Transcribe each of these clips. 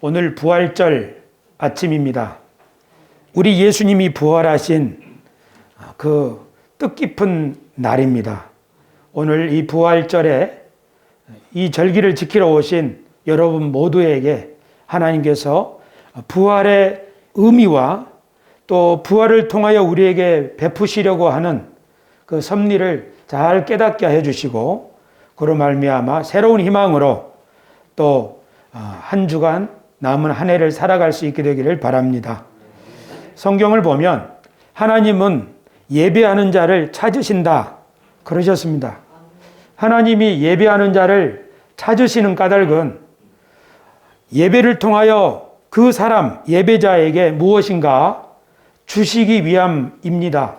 오늘 부활절 아침입니다. 우리 예수님이 부활하신 그 뜻깊은 날입니다. 오늘 이 부활절에 이 절기를 지키러 오신 여러분 모두에게 하나님께서 부활의 의미와 또 부활을 통하여 우리에게 베푸시려고 하는 그 섭리를 잘 깨닫게 해주시고, 그로 말미암아 새로운 희망으로 또 한 주간 남은 한 해를 살아갈 수 있게 되기를 바랍니다. 성경을 보면 하나님은 예배하는 자를 찾으신다 그러셨습니다. 하나님이 예배하는 자를 찾으시는 까닭은 예배를 통하여 그 사람 예배자에게 무엇인가 주시기 위함입니다.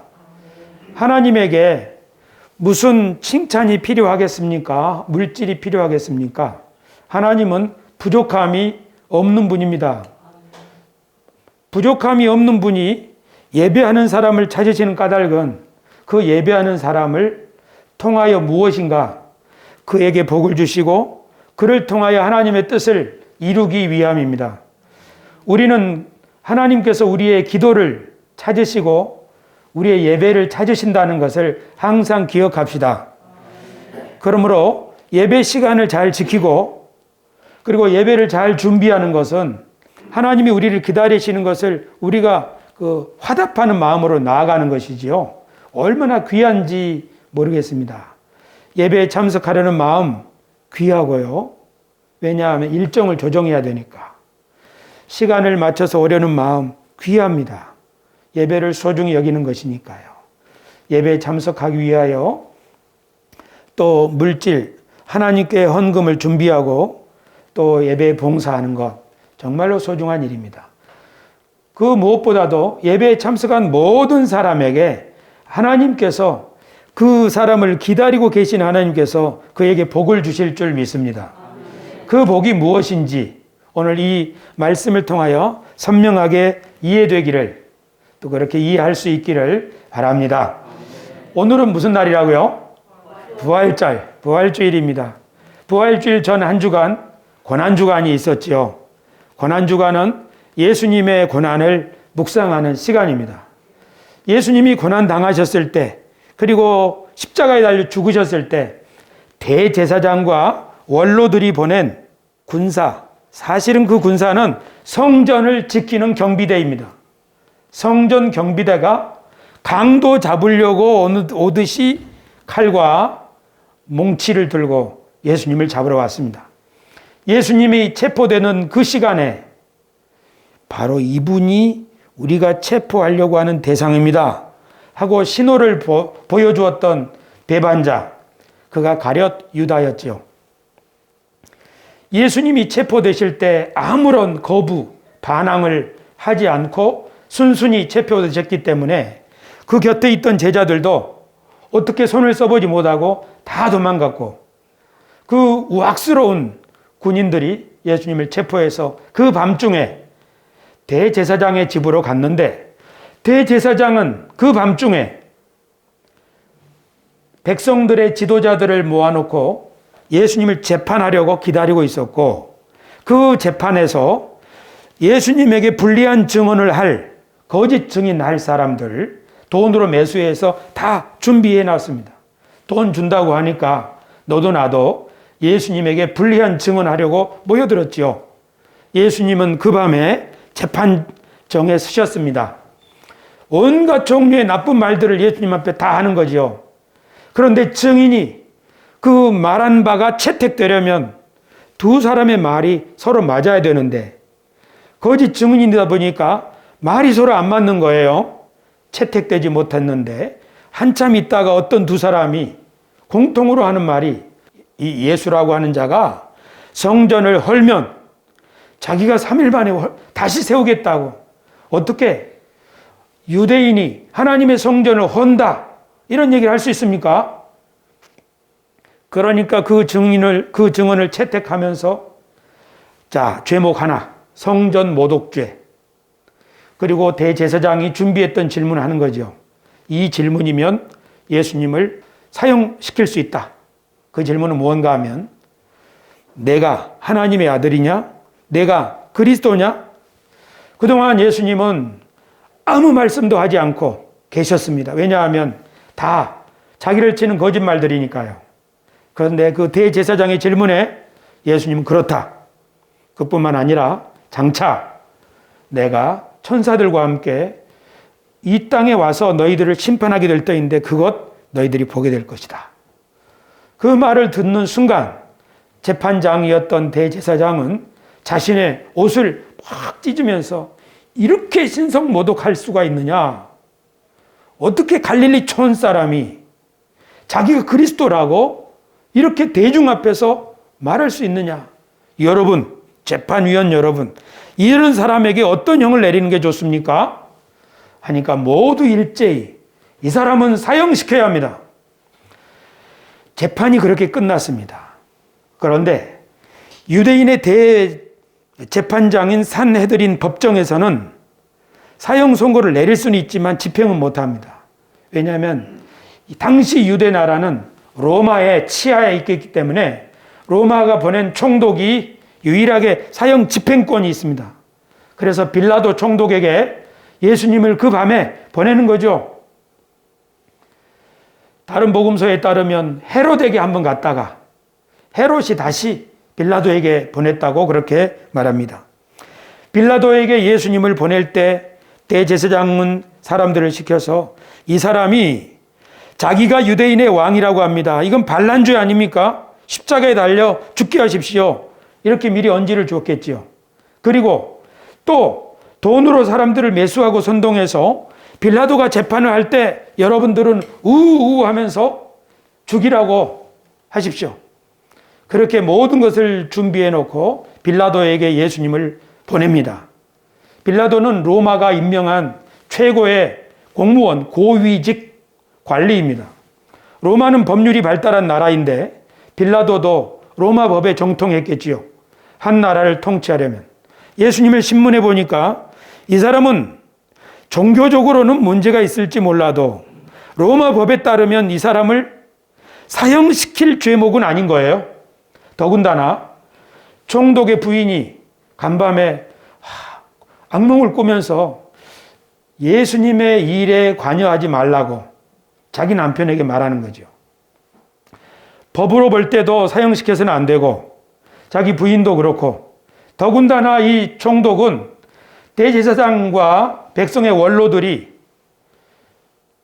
하나님에게 무슨 칭찬이 필요하겠습니까? 물질이 필요하겠습니까? 하나님은 부족함이 없는 분입니다. 부족함이 없는 분이 예배하는 사람을 찾으시는 까닭은 그 예배하는 사람을 통하여 무엇인가 그에게 복을 주시고 그를 통하여 하나님의 뜻을 이루기 위함입니다. 우리는 하나님께서 우리의 기도를 찾으시고 우리의 예배를 찾으신다는 것을 항상 기억합시다. 그러므로 예배 시간을 잘 지키고 그리고 예배를 잘 준비하는 것은 하나님이 우리를 기다리시는 것을 우리가 화답하는 마음으로 나아가는 것이지요. 얼마나 귀한지 모르겠습니다. 예배에 참석하려는 마음 귀하고요. 왜냐하면 일정을 조정해야 되니까. 시간을 맞춰서 오려는 마음 귀합니다. 예배를 소중히 여기는 것이니까요. 예배에 참석하기 위하여 또 물질, 하나님께 헌금을 준비하고 또 예배에 봉사하는 것 정말로 소중한 일입니다. 그 무엇보다도 예배에 참석한 모든 사람에게 하나님께서 그 사람을 기다리고 계신 하나님께서 그에게 복을 주실 줄 믿습니다. 그 복이 무엇인지 오늘 이 말씀을 통하여 선명하게 이해되기를 또 그렇게 이해할 수 있기를 바랍니다. 오늘은 무슨 날이라고요? 부활주일입니다. 부활주일 전 한 주간 고난주간이 있었지요. 고난주간은 예수님의 고난을 묵상하는 시간입니다. 예수님이 고난 당하셨을 때 그리고 십자가에 달려 죽으셨을 때 대제사장과 원로들이 보낸 군사, 사실은 그 군사는 성전을 지키는 경비대입니다. 성전 경비대가 강도 잡으려고 오듯이 칼과 몽치를 들고 예수님을 잡으러 왔습니다. 예수님이 체포되는 그 시간에 바로 이분이 우리가 체포하려고 하는 대상입니다 하고 신호를 보여주었던 배반자, 그가 가룟 유다였지요. 예수님이 체포되실 때 아무런 거부, 반항을 하지 않고 순순히 체포되셨기 때문에 그 곁에 있던 제자들도 어떻게 손을 써보지 못하고 다 도망갔고, 그 우악스러운 군인들이 예수님을 체포해서 그 밤중에 대제사장의 집으로 갔는데, 대제사장은 그 밤중에 백성들의 지도자들을 모아놓고 예수님을 재판하려고 기다리고 있었고, 그 재판에서 예수님에게 불리한 증언을 할, 거짓 증인할 사람들 돈으로 매수해서 다 준비해 놨습니다. 돈 준다고 하니까 너도 나도 예수님에게 불리한 증언하려고 모여들었지요. 예수님은 그 밤에 재판정에 서셨습니다. 온갖 종류의 나쁜 말들을 예수님 앞에 다 하는 거지요. 그런데 증인이 그 말한 바가 채택되려면 두 사람의 말이 서로 맞아야 되는데 거짓 증인이다 보니까 말이 서로 안 맞는 거예요. 채택되지 못했는데 한참 있다가 어떤 두 사람이 공통으로 하는 말이, 이 예수라고 하는 자가 성전을 헐면 자기가 3일 만에 다시 세우겠다고, 어떻게 유대인이 하나님의 성전을 헌다 이런 얘기를 할 수 있습니까? 그러니까 그 증언을 채택하면서 자, 죄목 하나, 성전 모독죄, 그리고 대제사장이 준비했던 질문을 하는 거죠. 이 질문이면 예수님을 사형시킬 수 있다. 그 질문은 무언가 하면 내가 하나님의 아들이냐? 내가 그리스도냐? 그동안 예수님은 아무 말씀도 하지 않고 계셨습니다. 왜냐하면 다 자기를 치는 거짓말들이니까요. 그런데 그 대제사장의 질문에 예수님은 그렇다. 그뿐만 아니라 장차 내가 천사들과 함께 이 땅에 와서 너희들을 심판하게 될 때인데 그것 너희들이 보게 될 것이다. 그 말을 듣는 순간 재판장이었던 대제사장은 자신의 옷을 막 찢으면서 이렇게 신성모독할 수가 있느냐? 어떻게 갈릴리 촌 사람이 자기가 그리스도라고 이렇게 대중 앞에서 말할 수 있느냐? 여러분, 재판위원 여러분, 이런 사람에게 어떤 형을 내리는 게 좋습니까? 하니까 모두 일제히 이 사람은 사형시켜야 합니다. 재판이 그렇게 끝났습니다. 그런데 유대인의 대재판장인 산헤드린 법정에서는 사형 선고를 내릴 수는 있지만 집행은 못합니다. 왜냐하면 당시 유대 나라는 로마의 치하에 있기 때문에 로마가 보낸 총독이 유일하게 사형 집행권이 있습니다. 그래서 빌라도 총독에게 예수님을 그 밤에 보내는 거죠. 다른 복음서에 따르면 헤롯에게 한번 갔다가 헤롯이 다시 빌라도에게 보냈다고 그렇게 말합니다. 빌라도에게 예수님을 보낼 때 대제사장은 사람들을 시켜서 이 사람이 자기가 유대인의 왕이라고 합니다. 이건 반란죄 아닙니까? 십자가에 달려 죽게 하십시오. 이렇게 미리 언지를 줬겠지요. 그리고 또 돈으로 사람들을 매수하고 선동해서 빌라도가 재판을 할 때 여러분들은 우우 하면서 죽이라고 하십시오. 그렇게 모든 것을 준비해 놓고 빌라도에게 예수님을 보냅니다. 빌라도는 로마가 임명한 최고의 공무원, 고위직 관리입니다. 로마는 법률이 발달한 나라인데 빌라도도 로마 법에 정통했겠지요. 한 나라를 통치하려면. 예수님을 신문해 보니까 이 사람은 종교적으로는 문제가 있을지 몰라도 로마 법에 따르면 이 사람을 사형시킬 죄목은 아닌 거예요. 더군다나 총독의 부인이 간밤에 악몽을 꾸면서 예수님의 일에 관여하지 말라고 자기 남편에게 말하는 거죠. 법으로 볼 때도 사형시켜서는 안 되고 자기 부인도 그렇고 더군다나 이 총독은 대제사장과 백성의 원로들이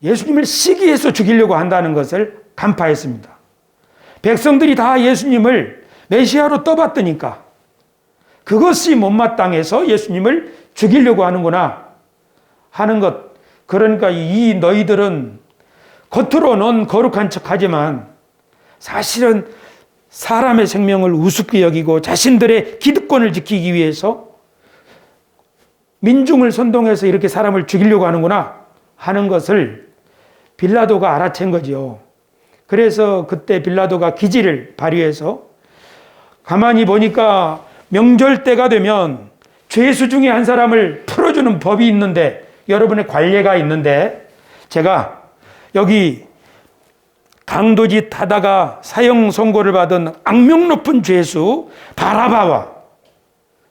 예수님을 시기해서 죽이려고 한다는 것을 간파했습니다. 백성들이 다 예수님을 메시아로 떠받드니까 그것이 못마땅해서 예수님을 죽이려고 하는구나 하는 것. 그러니까 이 너희들은 겉으로는 거룩한 척하지만 사실은 사람의 생명을 우습게 여기고 자신들의 기득권을 지키기 위해서 민중을 선동해서 이렇게 사람을 죽이려고 하는구나 하는 것을 빌라도가 알아챈 거죠. 그래서 그때 빌라도가 기지를 발휘해서 가만히 보니까 명절 때가 되면 죄수 중에 한 사람을 풀어주는 법이 있는데 여러분의 관례가 있는데 제가 여기 강도짓 하다가 사형 선고를 받은 악명 높은 죄수 바라바와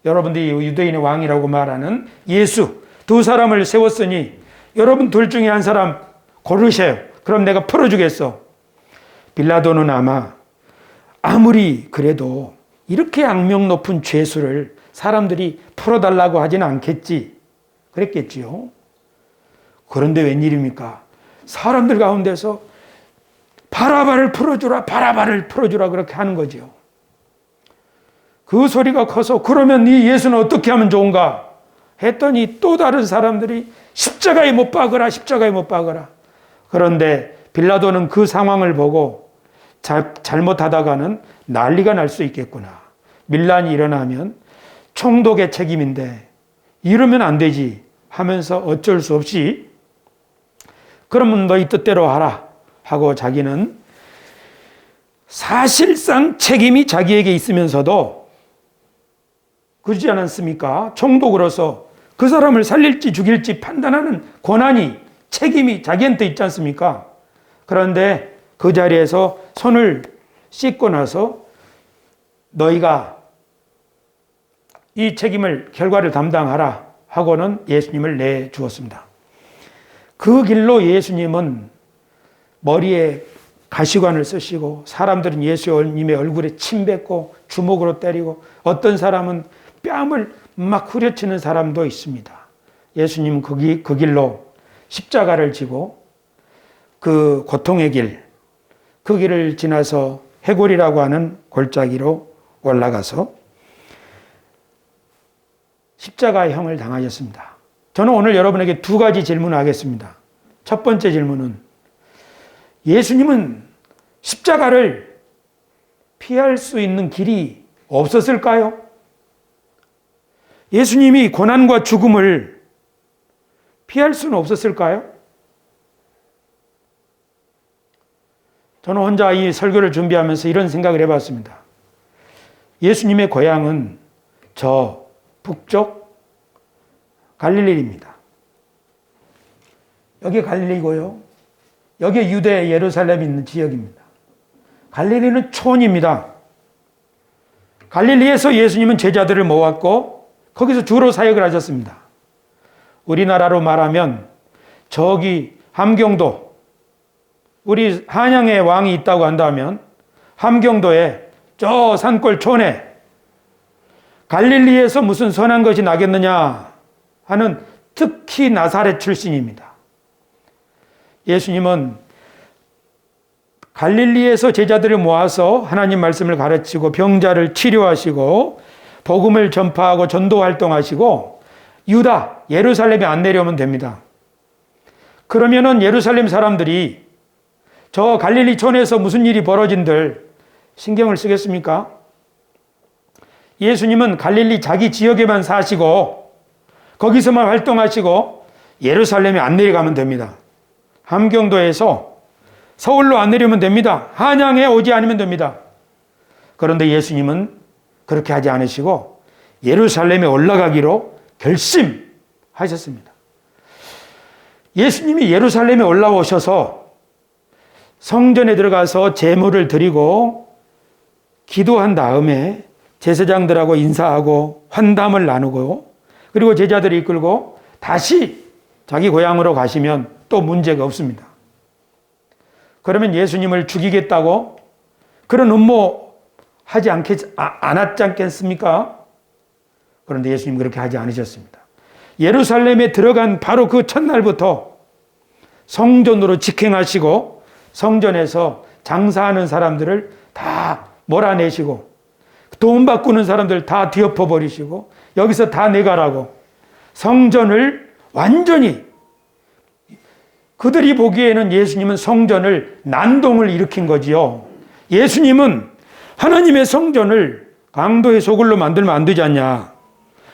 여러분들이 유대인의 왕이라고 말하는 예수 두 사람을 세웠으니 여러분 둘 중에 한 사람 고르세요. 그럼 내가 풀어주겠어. 빌라도는 아마 아무리 그래도 이렇게 악명 높은 죄수를 사람들이 풀어달라고 하지는 않겠지. 그랬겠지요. 그런데 웬일입니까? 사람들 가운데서 바라바를 풀어주라, 바라바를 풀어주라 그렇게 하는 거죠. 그 소리가 커서 그러면 이 예수는 어떻게 하면 좋은가 했더니 또 다른 사람들이 십자가에 못 박으라, 십자가에 못 박으라. 그런데 빌라도는 그 상황을 보고 잘못하다가는 난리가 날 수 있겠구나. 밀란이 일어나면 총독의 책임인데 이러면 안 되지 하면서 어쩔 수 없이 그러면 너희 뜻대로 하라 하고 자기는 사실상 책임이 자기에게 있으면서도 그러지 않았습니까? 총독으로서 그 사람을 살릴지 죽일지 판단하는 권한이 책임이 자기한테 있지 않습니까? 그런데 그 자리에서 손을 씻고 나서 너희가 이 책임을, 결과를 담당하라 하고는 예수님을 내주었습니다. 그 길로 예수님은 머리에 가시관을 쓰시고, 사람들은 예수님의 얼굴에 침 뱉고 주먹으로 때리고, 어떤 사람은 뺨을 막 후려치는 사람도 있습니다. 예수님은 그 길로 십자가를 지고 그 고통의 길, 그 길을 지나서 해골이라고 하는 골짜기로 올라가서 십자가형을 당하셨습니다. 저는 오늘 여러분에게 두 가지 질문을 하겠습니다. 첫 번째 질문은, 예수님은 십자가를 피할 수 있는 길이 없었을까요? 예수님이 고난과 죽음을 피할 수는 없었을까요? 저는 혼자 이 설교를 준비하면서 이런 생각을 해봤습니다. 예수님의 고향은 저 북쪽 갈릴리입니다. 여기 갈릴리고요. 여기 유대 예루살렘이 있는 지역입니다. 갈릴리는 촌입니다. 갈릴리에서 예수님은 제자들을 모았고 거기서 주로 사역을 하셨습니다. 우리나라로 말하면 저기 함경도, 우리 한양에 왕이 있다고 한다면 함경도에 저 산골 촌에 갈릴리에서 무슨 선한 것이 나겠느냐 하는 특히 나사렛 출신입니다. 예수님은 갈릴리에서 제자들을 모아서 하나님 말씀을 가르치고 병자를 치료하시고 복음을 전파하고 전도 활동하시고 유다, 예루살렘에 안 내려오면 됩니다. 그러면은 예루살렘 사람들이 저 갈릴리 촌에서 무슨 일이 벌어진들 신경을 쓰겠습니까? 예수님은 갈릴리 자기 지역에만 사시고 거기서만 활동하시고 예루살렘에 안 내려가면 됩니다. 함경도에서 서울로 안 내려오면 됩니다. 한양에 오지 않으면 됩니다. 그런데 예수님은 그렇게 하지 않으시고 예루살렘에 올라가기로 결심하셨습니다. 예수님이 예루살렘에 올라오셔서 성전에 들어가서 제물을 드리고 기도한 다음에 제사장들하고 인사하고 환담을 나누고 그리고 제자들을 이끌고 다시 자기 고향으로 가시면 또 문제가 없습니다. 그러면 예수님을 죽이겠다고 그런 음모하지 않았지 않겠습니까? 그런데 예수님 그렇게 하지 않으셨습니다. 예루살렘에 들어간 바로 그 첫날부터 성전으로 직행하시고 성전에서 장사하는 사람들을 다 몰아내시고 돈 바꾸는 사람들 다 뒤엎어버리시고 여기서 다 내가라고 성전을 완전히, 그들이 보기에는 예수님은 성전을 난동을 일으킨 거지요. 예수님은 하나님의 성전을 강도의 소굴로 만들면 안 되지 않냐.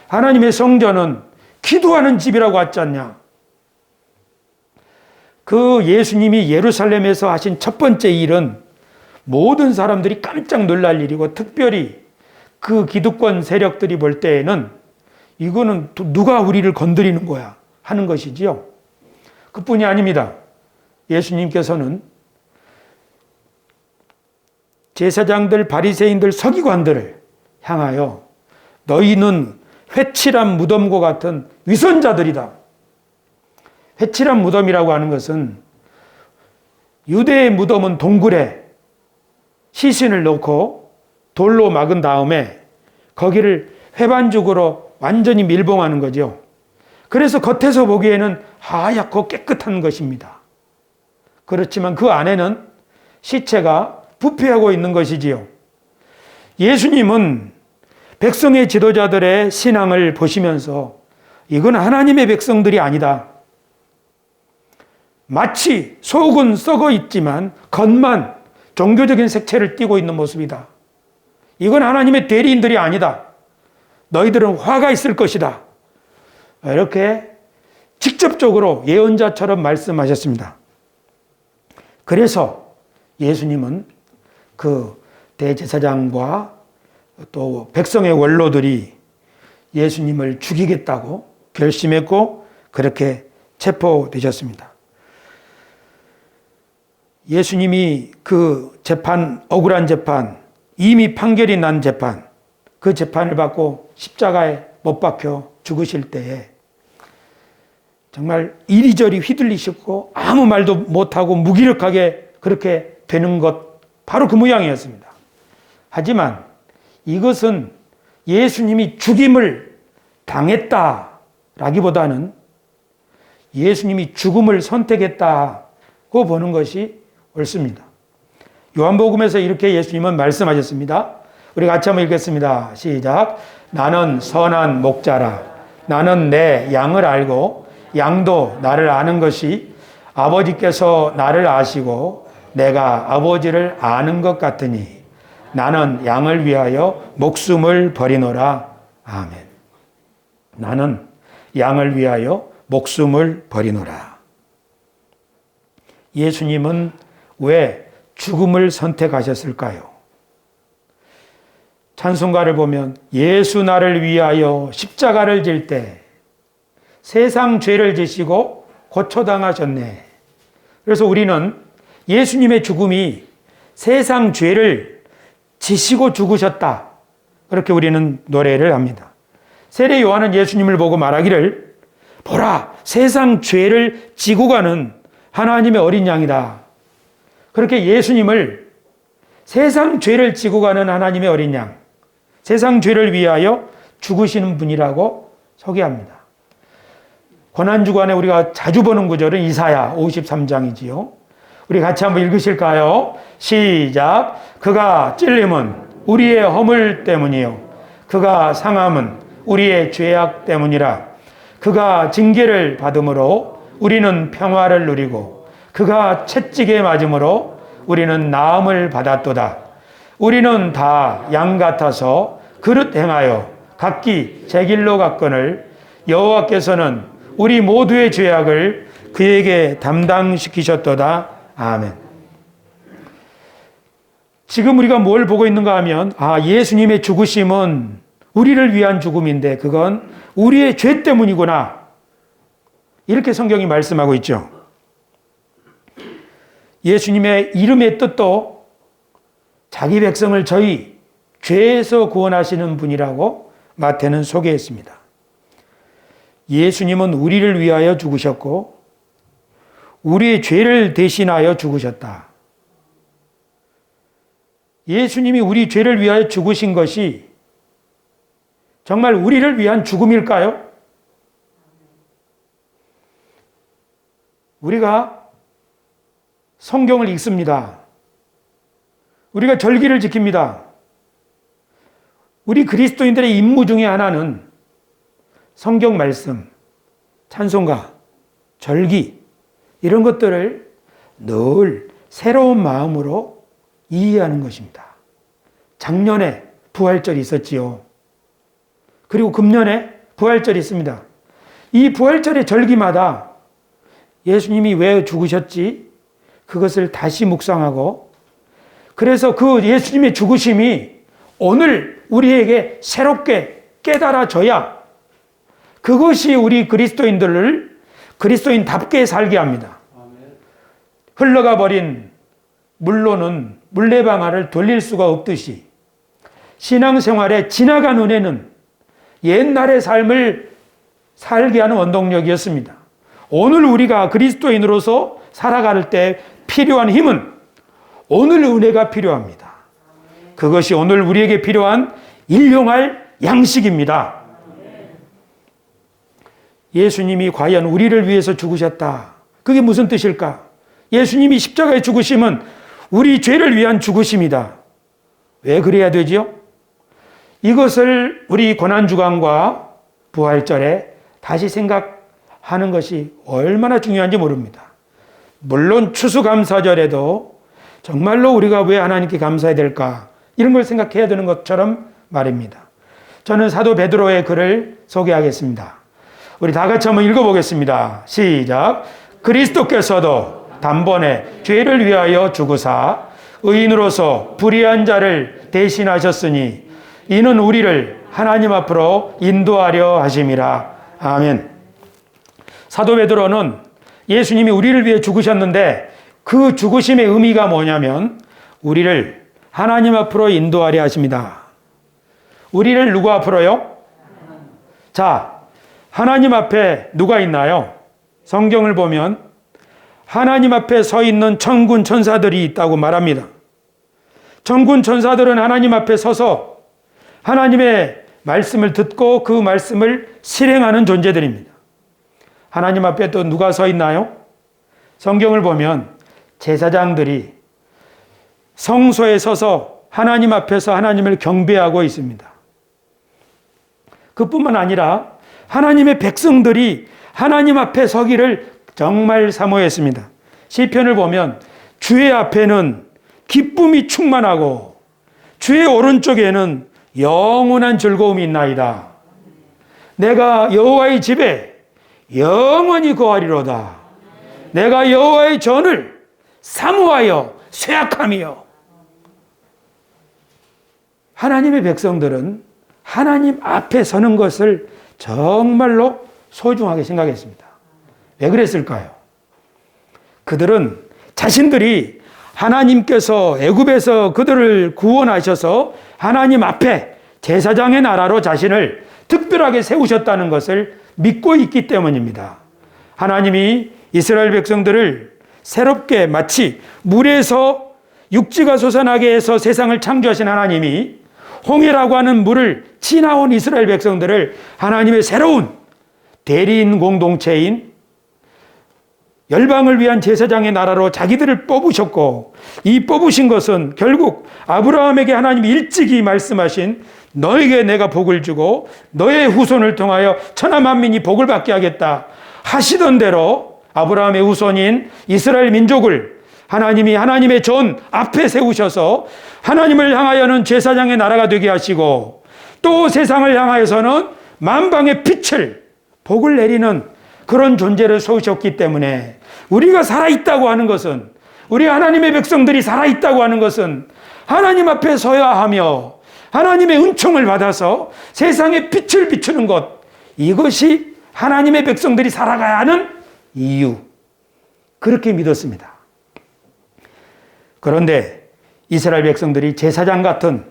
하나님의 성전은 기도하는 집이라고 하지 않냐. 그 예수님이 예루살렘에서 하신 첫 번째 일은 모든 사람들이 깜짝 놀랄 일이고 특별히 그 기득권 세력들이 볼 때에는 이거는 누가 우리를 건드리는 거야 하는 것이지요. 그뿐이 아닙니다. 예수님께서는 제사장들, 바리새인들, 서기관들을 향하여 너희는 회칠한 무덤과 같은 위선자들이다. 회칠한 무덤이라고 하는 것은 유대의 무덤은 동굴에 시신을 넣고 돌로 막은 다음에 거기를 회반죽으로 완전히 밀봉하는 거죠. 그래서 겉에서 보기에는 하얗고 깨끗한 것입니다. 그렇지만 그 안에는 시체가 부패하고 있는 것이지요. 예수님은 백성의 지도자들의 신앙을 보시면서 이건 하나님의 백성들이 아니다. 마치 속은 썩어 있지만 겉만 종교적인 색채를 띠고 있는 모습이다. 이건 하나님의 대리인들이 아니다. 너희들은 화가 있을 것이다. 이렇게 직접적으로 예언자처럼 말씀하셨습니다. 그래서 예수님은 그 대제사장과 또 백성의 원로들이 예수님을 죽이겠다고 결심했고 그렇게 체포되셨습니다. 예수님이 그 재판, 억울한 재판, 이미 판결이 난 재판, 그 재판을 받고 십자가에 못 박혀 죽으실 때에 정말 이리저리 휘둘리셨고 아무 말도 못하고 무기력하게 그렇게 되는 것 바로 그 모양이었습니다. 하지만 이것은 예수님이 죽임을 당했다라기보다는 예수님이 죽음을 선택했다고 보는 것이 옳습니다. 요한복음에서 이렇게 예수님은 말씀하셨습니다. 우리 같이 한번 읽겠습니다. 시작. 나는 선한 목자라. 나는 내 양을 알고 양도 나를 아는 것이 아버지께서 나를 아시고 내가 아버지를 아는 것 같으니 나는 양을 위하여 목숨을 버리노라. 아멘. 나는 양을 위하여 목숨을 버리노라. 예수님은 왜 죽음을 선택하셨을까요? 찬송가를 보면 예수 나를 위하여 십자가를 질 때 세상 죄를 지시고 고초당하셨네. 그래서 우리는 예수님의 죽음이 세상 죄를 지시고 죽으셨다. 그렇게 우리는 노래를 합니다. 세례 요한은 예수님을 보고 말하기를 보라 세상 죄를 지고 가는 하나님의 어린 양이다. 그렇게 예수님을 세상 죄를 지고 가는 하나님의 어린 양, 세상 죄를 위하여 죽으시는 분이라고 소개합니다. 고난주간에 우리가 자주 보는 구절은 이사야 53장이지요. 우리 같이 한번 읽으실까요? 시작. 그가 찔림은 우리의 허물 때문이요 그가 상함은 우리의 죄악 때문이라. 그가 징계를 받음으로 우리는 평화를 누리고 그가 채찍에 맞음으로 우리는 나음을 받았도다. 우리는 다 양 같아서 그릇 행하여 각기 제 길로 갔거늘 여호와께서는 우리 모두의 죄악을 그에게 담당시키셨도다. 아멘. 지금 우리가 뭘 보고 있는가 하면 예수님의 죽으심은 우리를 위한 죽음인데 그건 우리의 죄 때문이구나. 이렇게 성경이 말씀하고 있죠. 예수님의 이름의 뜻도 자기 백성을 저희 죄에서 구원하시는 분이라고 마태는 소개했습니다. 예수님은 우리를 위하여 죽으셨고 우리의 죄를 대신하여 죽으셨다. 예수님이 우리 죄를 위하여 죽으신 것이 정말 우리를 위한 죽음일까요? 우리가 성경을 읽습니다. 우리가 절기를 지킵니다. 우리 그리스도인들의 임무 중에 하나는 성경 말씀, 찬송가, 절기 이런 것들을 늘 새로운 마음으로 이해하는 것입니다. 작년에 부활절이 있었지요. 그리고 금년에 부활절이 있습니다. 이 부활절의 절기마다 예수님이 왜 죽으셨지? 그것을 다시 묵상하고 그래서 그 예수님의 죽으심이 오늘 우리에게 새롭게 깨달아져야 그것이 우리 그리스도인들을 그리스도인답게 살게 합니다. 흘러가 버린 물로는 물레방아를 돌릴 수가 없듯이 신앙생활에 지나간 은혜는 옛날의 삶을 살게 하는 원동력이었습니다. 오늘 우리가 그리스도인으로서 살아갈 때 필요한 힘은 오늘 은혜가 필요합니다. 그것이 오늘 우리에게 필요한 일용할 양식입니다. 예수님이 과연 우리를 위해서 죽으셨다. 그게 무슨 뜻일까? 예수님이 십자가에 죽으심은 우리 죄를 위한 죽으심이다. 왜 그래야 되지요? 이것을 우리 고난주간과 부활절에 다시 생각하는 것이 얼마나 중요한지 모릅니다. 물론 추수감사절에도 정말로 우리가 왜 하나님께 감사해야 될까? 이런 걸 생각해야 되는 것처럼 말입니다. 저는 사도 베드로의 글을 소개하겠습니다. 우리 다 같이 한번 읽어보겠습니다. 시작. 그리스도께서도 단번에 죄를 위하여 죽으사 의인으로서 불의한 자를 대신하셨으니 이는 우리를 하나님 앞으로 인도하려 하심이라. 아멘. 사도 베드로는 예수님이 우리를 위해 죽으셨는데 그 죽으심의 의미가 뭐냐면 우리를 하나님 앞으로 인도하려 하십니다. 우리를 누구 앞으로요? 자, 하나님 앞에 누가 있나요? 성경을 보면 하나님 앞에 서 있는 천군 천사들이 있다고 말합니다. 천군 천사들은 하나님 앞에 서서 하나님의 말씀을 듣고 그 말씀을 실행하는 존재들입니다. 하나님 앞에 또 누가 서 있나요? 성경을 보면 제사장들이 성소에 서서 하나님 앞에서 하나님을 경배하고 있습니다. 그뿐만 아니라 하나님의 백성들이 하나님 앞에 서기를 정말 사모했습니다. 시편을 보면 주의 앞에는 기쁨이 충만하고 주의 오른쪽에는 영원한 즐거움이 있나이다. 내가 여호와의 집에 영원히 거하리로다. 내가 여호와의 전을 사모하여 쇠약함이요. 하나님의 백성들은 하나님 앞에 서는 것을 정말로 소중하게 생각했습니다. 왜 그랬을까요? 그들은 자신들이 하나님께서 애굽에서 그들을 구원하셔서 하나님 앞에 제사장의 나라로 자신을 특별하게 세우셨다는 것을 믿고 있기 때문입니다. 하나님이 이스라엘 백성들을 새롭게 마치 물에서 육지가 솟아나게 해서 세상을 창조하신 하나님이 홍해라고 하는 물을 지나온 이스라엘 백성들을 하나님의 새로운 대리인 공동체인 열방을 위한 제사장의 나라로 자기들을 뽑으셨고, 이 뽑으신 것은 결국 아브라함에게 하나님이 일찍이 말씀하신 너에게 내가 복을 주고 너의 후손을 통하여 천하 만민이 복을 받게 하겠다 하시던 대로 아브라함의 후손인 이스라엘 민족을 하나님이 하나님의 전 앞에 세우셔서 하나님을 향하여는 제사장의 나라가 되게 하시고, 또 세상을 향하여서는 만방의 빛을 복을 내리는 그런 존재를 세우셨기 때문에 우리가 살아있다고 하는 것은, 우리 하나님의 백성들이 살아있다고 하는 것은 하나님 앞에 서야 하며 하나님의 은총을 받아서 세상에 빛을 비추는 것, 이것이 하나님의 백성들이 살아가야 하는 이유, 그렇게 믿었습니다. 그런데 이스라엘 백성들이 제사장 같은,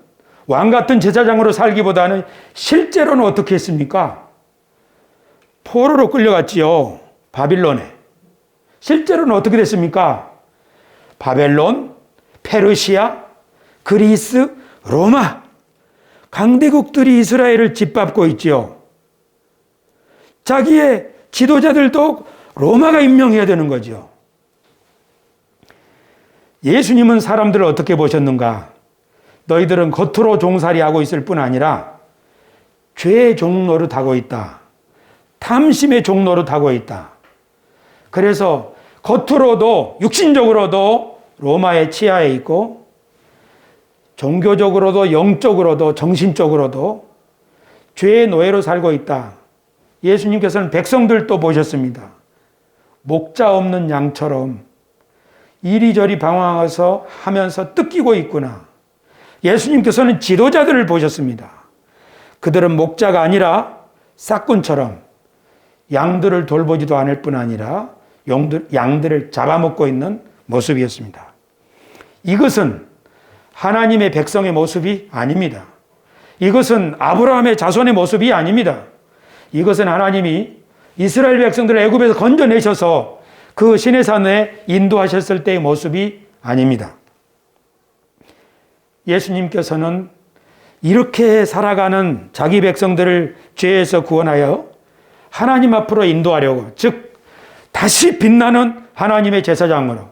왕 같은 제사장으로 살기보다는 실제로는 어떻게 했습니까? 포로로 끌려갔지요. 바빌론에. 실제로는 어떻게 됐습니까? 바벨론, 페르시아, 그리스, 로마, 강대국들이 이스라엘을 짓밟고 있지요. 자기의 지도자들도 로마가 임명해야 되는 거죠. 예수님은 사람들을 어떻게 보셨는가? 너희들은 겉으로 종살이하고 있을 뿐 아니라 죄의 종노릇하고 있다. 탐심의 종노릇하고 있다. 그래서 겉으로도 육신적으로도 로마의 치하에 있고, 종교적으로도 영적으로도 정신적으로도 죄의 노예로 살고 있다. 예수님께서는 백성들도 보셨습니다. 목자 없는 양처럼 이리저리 방황해서 하면서 뜯기고 있구나. 예수님께서는 지도자들을 보셨습니다. 그들은 목자가 아니라 싹꾼처럼 양들을 돌보지도 않을 뿐 아니라 양들을 잡아먹고 있는 모습이었습니다. 이것은 하나님의 백성의 모습이 아닙니다. 이것은 아브라함의 자손의 모습이 아닙니다. 이것은 하나님이 이스라엘 백성들을 애굽에서 건져내셔서 그 시내산에 인도하셨을 때의 모습이 아닙니다. 예수님께서는 이렇게 살아가는 자기 백성들을 죄에서 구원하여 하나님 앞으로 인도하려고, 즉 다시 빛나는 하나님의 제사장으로,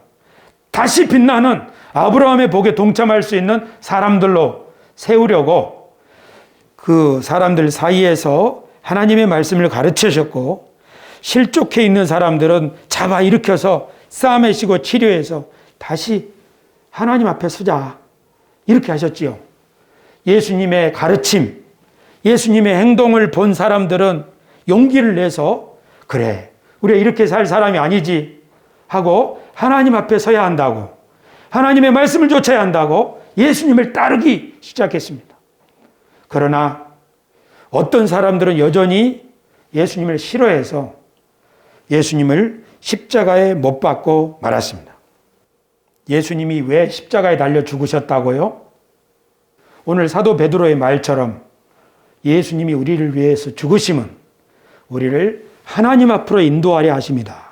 다시 빛나는 아브라함의 복에 동참할 수 있는 사람들로 세우려고 그 사람들 사이에서 하나님의 말씀을 가르치셨고, 실족해 있는 사람들은 잡아 일으켜서 싸매시고 치료해서 다시 하나님 앞에 서자, 이렇게 하셨지요. 예수님의 가르침, 예수님의 행동을 본 사람들은 용기를 내서 그래, 우리가 이렇게 살 사람이 아니지 하고 하나님 앞에 서야 한다고, 하나님의 말씀을 좇아야 한다고 예수님을 따르기 시작했습니다. 그러나 어떤 사람들은 여전히 예수님을 싫어해서 예수님을 십자가에 못 박고 말았습니다. 예수님이 왜 십자가에 달려 죽으셨다고요? 오늘 사도 베드로의 말처럼 예수님이 우리를 위해서 죽으심은 우리를 하나님 앞으로 인도하려 하십니다.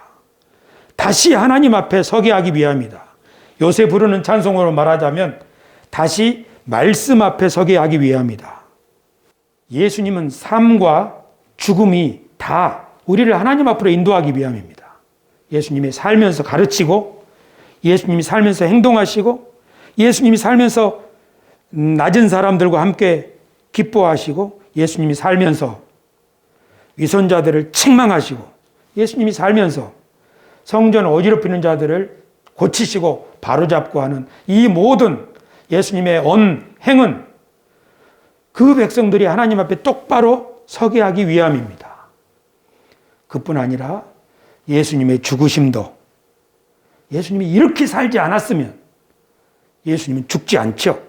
다시 하나님 앞에 서게 하기 위함이다. 요새 부르는 찬송으로 말하자면 다시 말씀 앞에 서게 하기 위함이다. 예수님은 삶과 죽음이 다 우리를 하나님 앞으로 인도하기 위함입니다. 예수님이 살면서 가르치고, 예수님이 살면서 행동하시고, 예수님이 살면서 낮은 사람들과 함께 기뻐하시고, 예수님이 살면서 위선자들을 책망하시고, 예수님이 살면서 성전 어지럽히는 자들을 고치시고 바로잡고 하는 이 모든 예수님의 언행은 그 백성들이 하나님 앞에 똑바로 서게 하기 위함입니다. 그뿐 아니라 예수님의 죽으심도, 예수님이 이렇게 살지 않았으면 예수님은 죽지 않죠.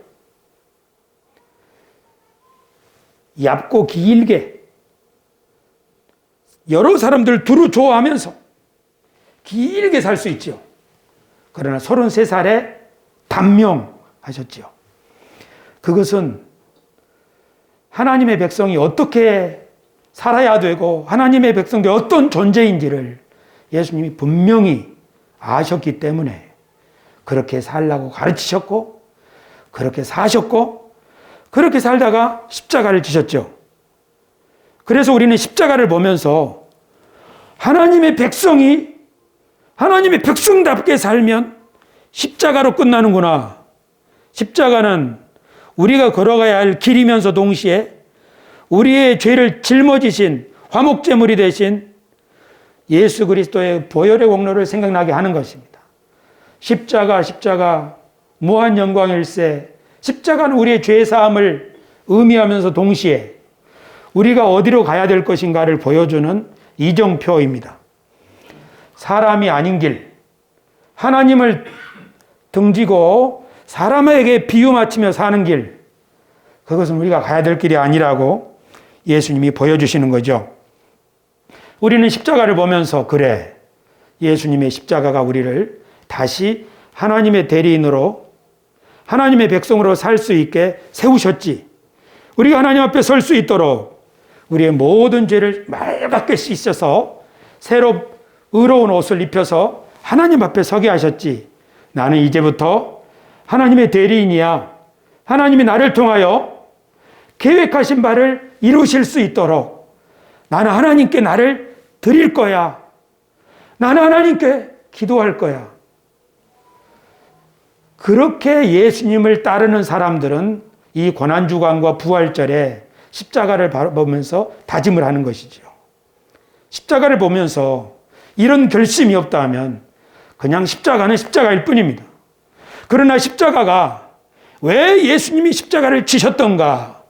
얇고 길게 여러 사람들 두루 좋아하면서 길게 살 수 있죠. 그러나 33살에 단명하셨죠. 그것은 하나님의 백성이 어떻게 살아야 되고 하나님의 백성들이 어떤 존재인지를 예수님이 분명히 아셨기 때문에 그렇게 살라고 가르치셨고, 그렇게 사셨고, 그렇게 살다가 십자가를 지셨죠. 그래서 우리는 십자가를 보면서 하나님의 백성이 하나님의 백성답게 살면 십자가로 끝나는구나. 십자가는 우리가 걸어가야 할 길이면서 동시에 우리의 죄를 짊어지신 화목제물이 되신 예수 그리스도의 보혈의 공로를 생각나게 하는 것입니다. 십자가 무한 영광일세. 십자가는 우리의 죄사함을 의미하면서 동시에 우리가 어디로 가야 될 것인가를 보여주는 이정표입니다. 사람이 아닌 길, 하나님을 등지고 사람에게 비유 맞추며 사는 길, 그것은 우리가 가야 될 길이 아니라고 예수님이 보여주시는 거죠. 우리는 십자가를 보면서 그래, 예수님의 십자가가 우리를 다시 하나님의 대리인으로, 하나님의 백성으로 살 수 있게 세우셨지. 우리가 하나님 앞에 설 수 있도록 우리의 모든 죄를 맑게 씻어서 새로 의로운 옷을 입혀서 하나님 앞에 서게 하셨지. 나는 이제부터 하나님의 대리인이야. 하나님이 나를 통하여 계획하신 바를 이루실 수 있도록 나는 하나님께 나를 드릴 거야. 나는 하나님께 기도할 거야. 그렇게 예수님을 따르는 사람들은 이 고난주간과 부활절에 십자가를 보면서 다짐을 하는 것이죠. 십자가를 보면서 이런 결심이 없다 하면 그냥 십자가는 십자가일 뿐입니다. 그러나 십자가가 왜 예수님이 십자가를 지셨던가,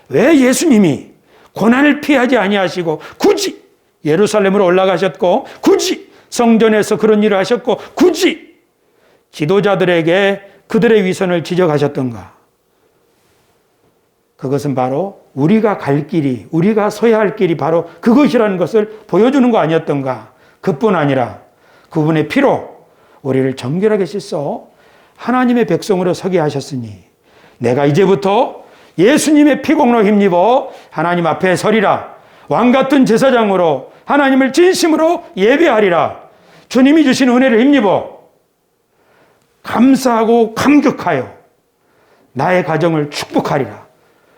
왜 예수님이 고난을 피하지 아니하시고 굳이 예루살렘으로 올라가셨고 굳이 성전에서 그런 일을 하셨고 굳이 지도자들에게 그들의 위선을 지적하셨던가. 그것은 바로 우리가 갈 길이, 우리가 서야 할 길이 바로 그것이라는 것을 보여주는 거 아니었던가. 그뿐 아니라 그분의 피로 우리를 정결하게 씻어 하나님의 백성으로 서게 하셨으니 내가 이제부터 예수님의 피공로 힘입어 하나님 앞에 서리라. 왕같은 제사장으로 하나님을 진심으로 예배하리라. 주님이 주신 은혜를 힘입어 감사하고 감격하여 나의 가정을 축복하리라.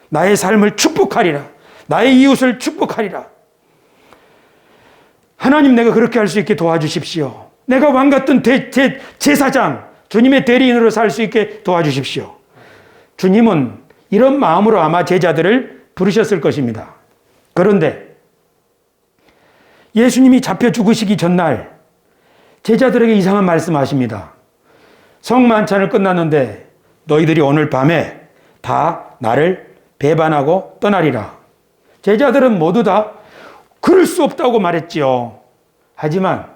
나의 삶을 축복하리라. 나의 이웃을 축복하리라. 하나님, 내가 그렇게 할 수 있게 도와주십시오. 내가 왕같은 제사장, 주님의 대리인으로 살 수 있게 도와주십시오. 주님은 이런 마음으로 아마 제자들을 부르셨을 것입니다. 그런데 예수님이 잡혀 죽으시기 전날 제자들에게 이상한 말씀하십니다. 성만찬을 끝났는데 너희들이 오늘 밤에 다 나를 배반하고 떠나리라. 제자들은 모두 다 그럴 수 없다고 말했지요. 하지만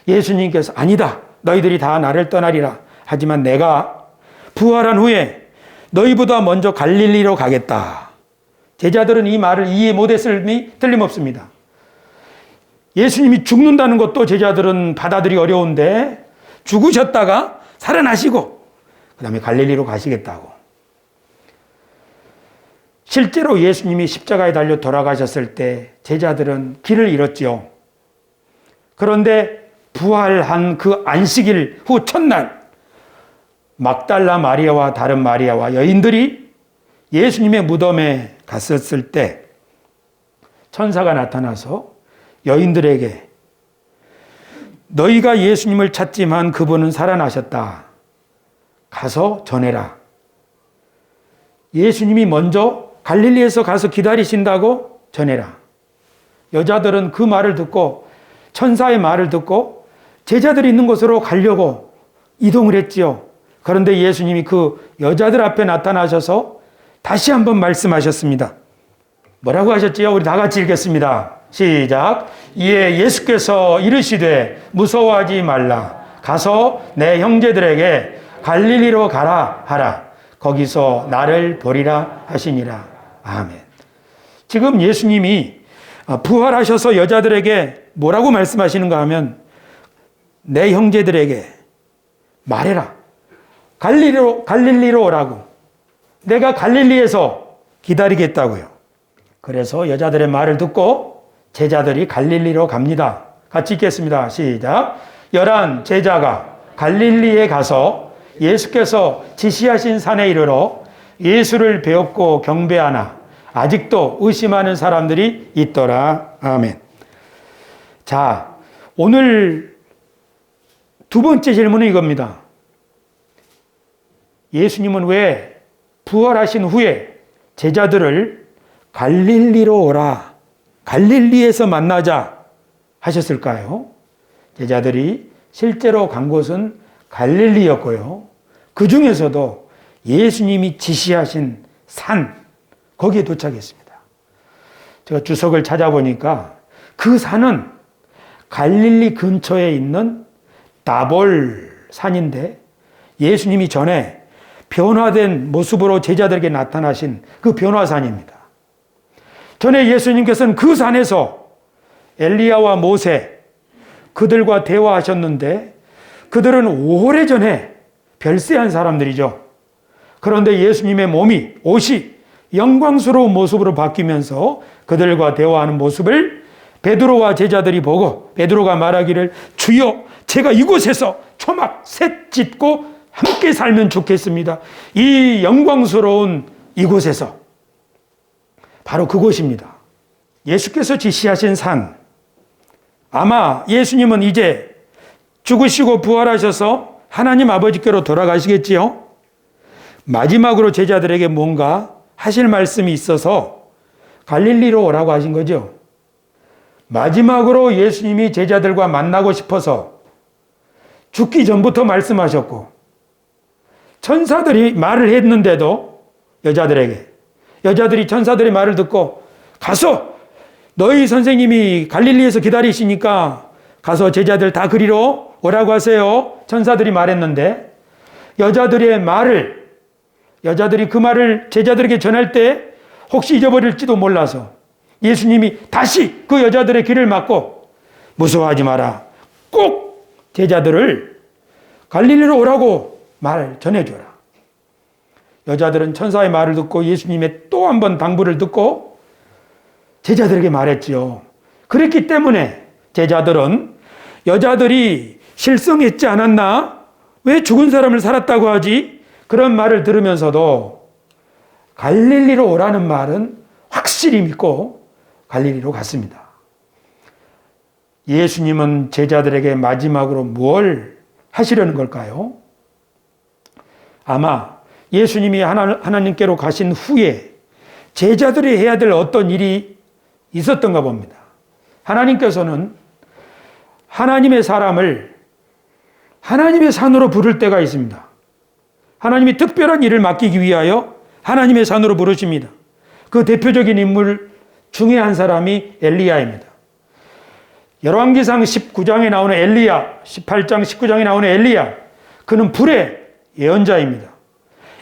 예수님께서 아니다. 너희들이 다 나를 떠나리라. 하지만 내가 부활한 후에 너희보다 먼저 갈릴리로 가겠다. 제자들은 이 말을 이해 못했음이 틀림없습니다. 예수님이 죽는다는 것도 제자들은 받아들이기 어려운데 죽으셨다가 살아나시고 그 다음에 갈릴리로 가시겠다고. 실제로 예수님이 십자가에 달려 돌아가셨을 때 제자들은 길을 잃었지요. 그런데 부활한 그 안식일 후 첫날 막달라 마리아와 다른 마리아와 여인들이 예수님의 무덤에 갔었을 때 천사가 나타나서 여인들에게 너희가 예수님을 찾지만 그분은 살아나셨다. 가서 전해라. 예수님이 먼저 갈릴리에서 가서 기다리신다고 전해라. 여자들은 그 말을 듣고 천사의 말을 듣고 제자들이 있는 곳으로 가려고 이동을 했지요. 그런데 예수님이 그 여자들 앞에 나타나셔서 다시 한번 말씀하셨습니다. 뭐라고 하셨지요? 우리 다 같이 읽겠습니다. 시작. 이에 예수께서 이르시되 무서워하지 말라. 가서 내 형제들에게 갈릴리로 가라 하라. 거기서 나를 보리라 하시니라. 아멘. 지금 예수님이 부활하셔서 여자들에게 뭐라고 말씀하시는가 하면 내 형제들에게 말해라. 갈릴리로 오라고. 내가 갈릴리에서 기다리겠다고요. 그래서 여자들의 말을 듣고 제자들이 갈릴리로 갑니다. 같이 읽겠습니다. 시작. 11 제자가 갈릴리에 가서 예수께서 지시하신 산에 이르러 예수를 배웠고 경배하나 아직도 의심하는 사람들이 있더라. 아멘. 자, 오늘 두 번째 질문은 이겁니다. 예수님은 왜 부활하신 후에 제자들을 갈릴리로 오라, 갈릴리에서 만나자 하셨을까요? 제자들이 실제로 간 곳은 갈릴리였고요. 그 중에서도 예수님이 지시하신 산, 거기에 도착했습니다. 제가 주석을 찾아보니까 그 산은 갈릴리 근처에 있는 다볼 산인데 예수님이 전에 변화된 모습으로 제자들에게 나타나신 그 변화산입니다. 전에 예수님께서는 그 산에서 엘리야와 모세 그들과 대화하셨는데 그들은 오래전에 별세한 사람들이죠. 그런데 예수님의 옷이 영광스러운 모습으로 바뀌면서 그들과 대화하는 모습을 베드로와 제자들이 보고 베드로가 말하기를 주여 제가 이곳에서 초막 셋 짓고 함께 살면 좋겠습니다. 이 영광스러운 이곳에서 바로 그곳입니다. 예수께서 지시하신 산. 아마 예수님은 이제 죽으시고 부활하셔서 하나님 아버지께로 돌아가시겠지요. 마지막으로 제자들에게 뭔가 하실 말씀이 있어서 갈릴리로 오라고 하신 거죠. 마지막으로 예수님이 제자들과 만나고 싶어서 죽기 전부터 말씀하셨고 천사들이 말을 했는데도 여자들이 천사들의 말을 듣고 가서 너희 선생님이 갈릴리에서 기다리시니까 가서 제자들 다 그리로 오라고 하세요. 천사들이 말했는데 여자들이 그 말을 제자들에게 전할 때 혹시 잊어버릴지도 몰라서 예수님이 다시 그 여자들의 길을 막고 무서워하지 마라. 꼭 제자들을 갈릴리로 오라고 말 전해줘라. 여자들은 천사의 말을 듣고 예수님의 또 한 번 당부를 듣고 제자들에게 말했지요. 그랬기 때문에 제자들은 여자들이 실성했지 않았나? 왜 죽은 사람을 살았다고 하지? 그런 말을 들으면서도 갈릴리로 오라는 말은 확실히 믿고 갈릴리로 갔습니다. 예수님은 제자들에게 마지막으로 뭘 하시려는 걸까요? 아마 예수님이 하나님께로 가신 후에 제자들이 해야 될 어떤 일이 있었던가 봅니다. 하나님께서는 하나님의 사람을 하나님의 산으로 부를 때가 있습니다. 하나님이 특별한 일을 맡기기 위하여 하나님의 산으로 부르십니다. 그 대표적인 인물 중에 한 사람이 엘리야입니다. 열왕기상 19장에 나오는 엘리야, 18장 19장에 나오는 엘리야, 그는 불의 예언자입니다.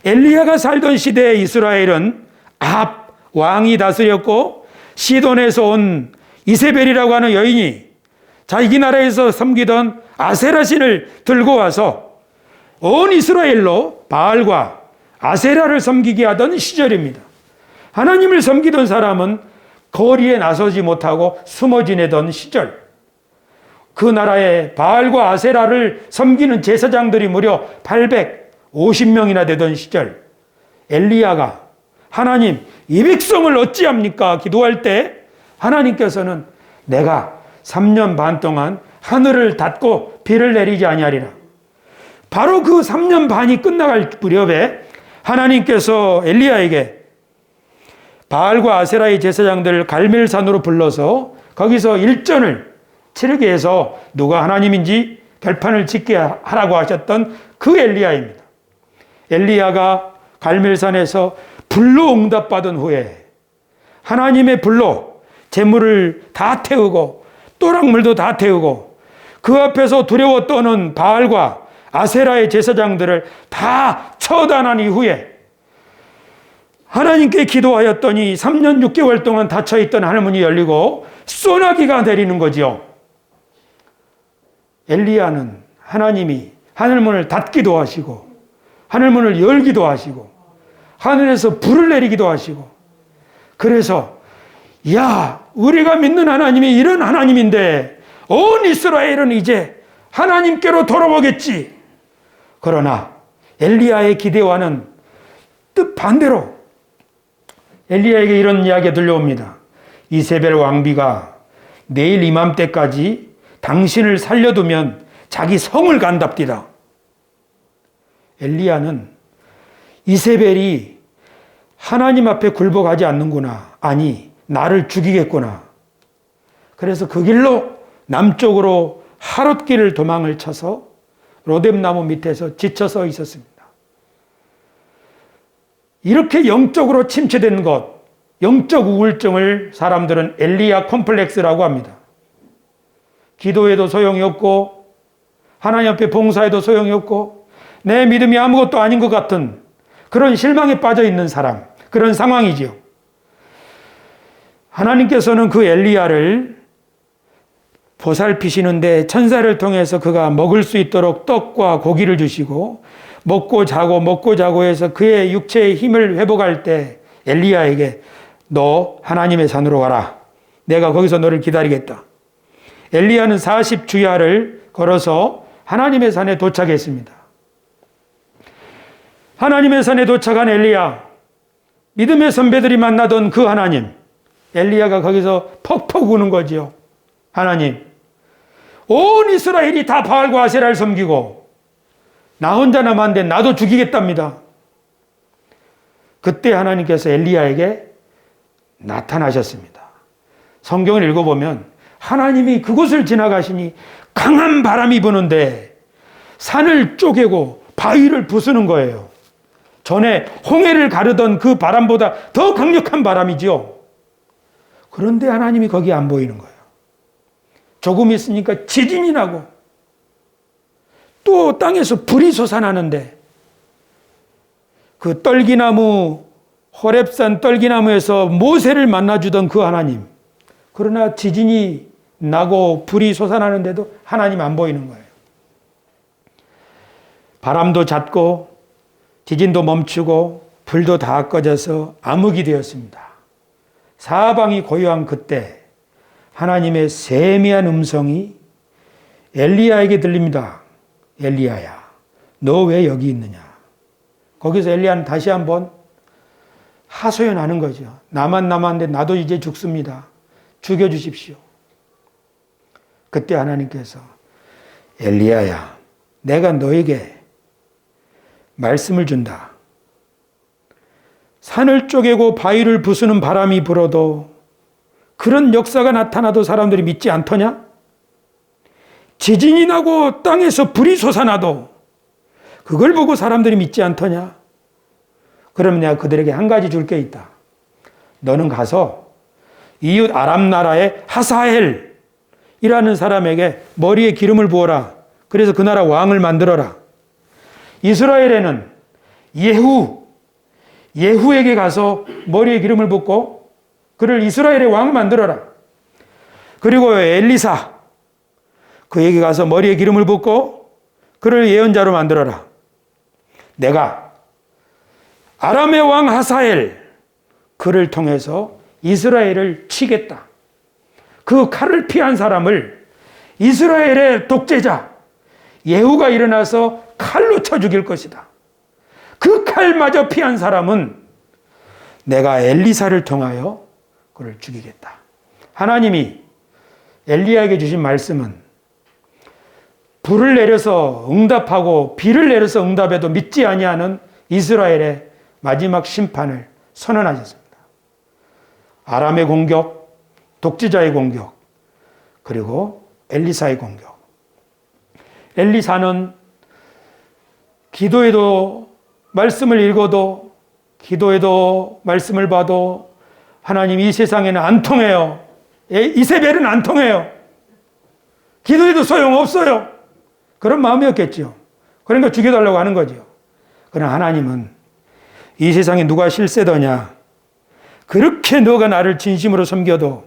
엘리야가 살던 시대에 이스라엘은 아합 왕이 다스렸고 시돈에서 온 이세벨이라고 하는 여인이 자기 나라에서 섬기던 아세라 신을 들고 와서 온 이스라엘로 바알과 아세라를 섬기게 하던 시절입니다. 하나님을 섬기던 사람은 거리에 나서지 못하고 숨어 지내던 시절, 그 나라에 바알과 아세라를 섬기는 제사장들이 무려 850명이나 되던 시절, 엘리야가 하나님, 이 백성을 어찌합니까? 기도할 때 하나님께서는 내가 3년 반 동안 하늘을 닫고 비를 내리지 아니하리라. 바로 그 3년 반이 끝나갈 무렵에 하나님께서 엘리야에게 바알과 아세라의 제사장들을 갈멜산으로 불러서 거기서 일전을 치르게 해서 누가 하나님인지 결판을 짓게 하라고 하셨던 그 엘리야입니다. 엘리야가 갈멜산에서 불로 응답받은 후에 하나님의 불로 재물을 다 태우고 또랑물도 다 태우고 그 앞에서 두려워 떠는 바알과 아세라의 제사장들을 다 처단한 이후에 하나님께 기도하였더니 3년 6개월 동안 닫혀있던 하늘문이 열리고 소나기가 내리는 거지요. 엘리야는 하나님이 하늘문을 닫기도 하시고 하늘문을 열기도 하시고 하늘에서 불을 내리기도 하시고, 그래서 야, 우리가 믿는 하나님이 이런 하나님인데 온 이스라엘은 이제 하나님께로 돌아오겠지. 그러나 엘리야의 기대와는 뜻반대로 엘리야에게 이런 이야기가 들려옵니다. 이세벨 왕비가 내일 이맘때까지 당신을 살려두면 자기 성을 간답디다. 엘리야는 이세벨이 하나님 앞에 굴복하지 않는구나. 아니, 나를 죽이겠구나. 그래서 그 길로 남쪽으로 하롯길을 도망을 쳐서 로뎀나무 밑에서 지쳐서 있었습니다. 이렇게 영적으로 침체된 것, 영적 우울증을 사람들은 엘리야 콤플렉스라고 합니다. 기도해도 소용이 없고 하나님 앞에 봉사해도 소용이 없고 내 믿음이 아무것도 아닌 것 같은 그런 실망에 빠져 있는 사람, 그런 상황이지요. 하나님께서는 그 엘리야를 보살피시는데 천사를 통해서 그가 먹을 수 있도록 떡과 고기를 주시고 먹고 자고 해서 그의 육체의 힘을 회복할 때 엘리야에게 너 하나님의 산으로 가라. 내가 거기서 너를 기다리겠다. 엘리야는 40주야를 걸어서 하나님의 산에 도착했습니다. 하나님의 산에 도착한 엘리야, 믿음의 선배들이 만나던 그 하나님, 엘리야가 거기서 퍽퍽 우는 거지요. 하나님, 온 이스라엘이 다 바알과 아세라를 섬기고 나 혼자 남았는데 나도 죽이겠답니다. 그때 하나님께서 엘리야에게 나타나셨습니다. 성경을 읽어보면 하나님이 그곳을 지나가시니 강한 바람이 부는데 산을 쪼개고 바위를 부수는 거예요. 전에 홍해를 가르던 그 바람보다 더 강력한 바람이지요. 그런데 하나님이 거기 안 보이는 거예요. 조금 있으니까 지진이 나고 또 땅에서 불이 솟아나는데 그 떨기나무, 호렙산 떨기나무에서 모세를 만나주던 그 하나님, 그러나 지진이 나고 불이 솟아나는데도 하나님 안 보이는 거예요. 바람도 잦고 지진도 멈추고 불도 다 꺼져서 암흑이 되었습니다. 사방이 고요한 그때 하나님의 세미한 음성이 엘리야에게 들립니다. 엘리야야, 너 왜 여기 있느냐? 거기서 엘리야는 다시 한번 하소연하는 거죠. 나만 남았는데 나도 이제 죽습니다. 죽여주십시오. 그때 하나님께서 엘리야야, 내가 너에게 말씀을 준다. 산을 쪼개고 바위를 부수는 바람이 불어도 그런 역사가 나타나도 사람들이 믿지 않더냐? 지진이 나고 땅에서 불이 솟아나도 그걸 보고 사람들이 믿지 않더냐? 그러면 내가 그들에게 한 가지 줄 게 있다. 너는 가서 이웃 아람 나라의 하사엘이라는 사람에게 머리에 기름을 부어라. 그래서 그 나라 왕을 만들어라. 이스라엘에는 예후에게 가서 머리에 기름을 붓고 그를 이스라엘의 왕을 만들어라. 그리고 엘리사, 그에게 가서 머리에 기름을 붓고 그를 예언자로 만들어라. 내가 아람의 왕 하사엘, 그를 통해서 이스라엘을 치겠다. 그 칼을 피한 사람을 이스라엘의 독재자 예후가 일어나서 칼로 쳐 죽일 것이다. 그 칼마저 피한 사람은 내가 엘리사를 통하여 그를 죽이겠다. 하나님이 엘리야에게 주신 말씀은 불을 내려서 응답하고 비를 내려서 응답해도 믿지 아니하는 이스라엘의 마지막 심판을 선언하셨습니다. 아람의 공격, 독재자의 공격, 그리고 엘리사의 공격. 엘리사는 기도에도 말씀을 읽어도 기도에도 말씀을 봐도 하나님 이 세상에는 안 통해요. 이세벨은 안 통해요. 기도해도 소용없어요. 그런 마음이었겠죠. 그러니까 죽여달라고 하는 거죠. 그러나 하나님은 이 세상에 누가 실세더냐. 그렇게 너가 나를 진심으로 섬겨도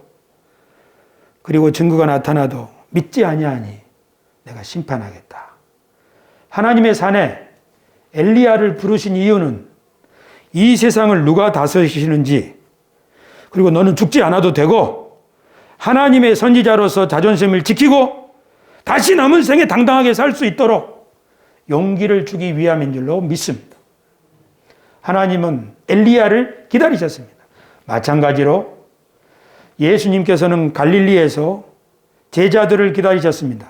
그리고 증거가 나타나도 믿지 아니하니 내가 심판하겠다. 하나님의 산에 엘리야를 부르신 이유는 이 세상을 누가 다스리시는지 그리고 너는 죽지 않아도 되고 하나님의 선지자로서 자존심을 지키고 다시 남은 생에 당당하게 살 수 있도록 용기를 주기 위함인 줄로 믿습니다. 하나님은 엘리야를 기다리셨습니다. 마찬가지로 예수님께서는 갈릴리에서 제자들을 기다리셨습니다.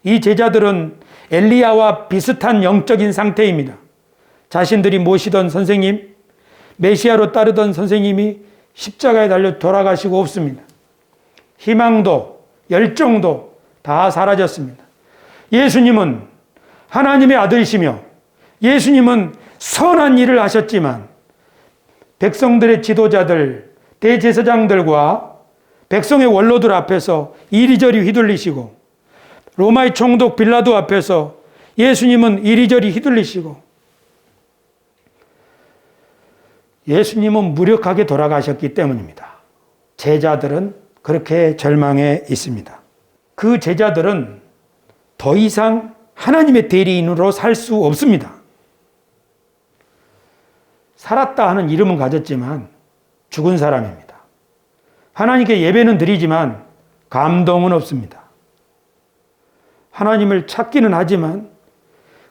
이 제자들은 엘리야와 비슷한 영적인 상태입니다. 자신들이 모시던 선생님, 메시아로 따르던 선생님이 십자가에 달려 돌아가시고 없습니다. 희망도 열정도 다 사라졌습니다. 예수님은 하나님의 아들이시며 예수님은 선한 일을 하셨지만 백성들의 지도자들, 대제사장들과 백성의 원로들 앞에서 이리저리 휘둘리시고 로마의 총독 빌라도 앞에서 예수님은 이리저리 휘둘리시고 예수님은 무력하게 돌아가셨기 때문입니다. 제자들은 그렇게 절망해 있습니다. 그 제자들은 더 이상 하나님의 대리인으로 살 수 없습니다. 살았다 하는 이름은 가졌지만 죽은 사람입니다. 하나님께 예배는 드리지만 감동은 없습니다. 하나님을 찾기는 하지만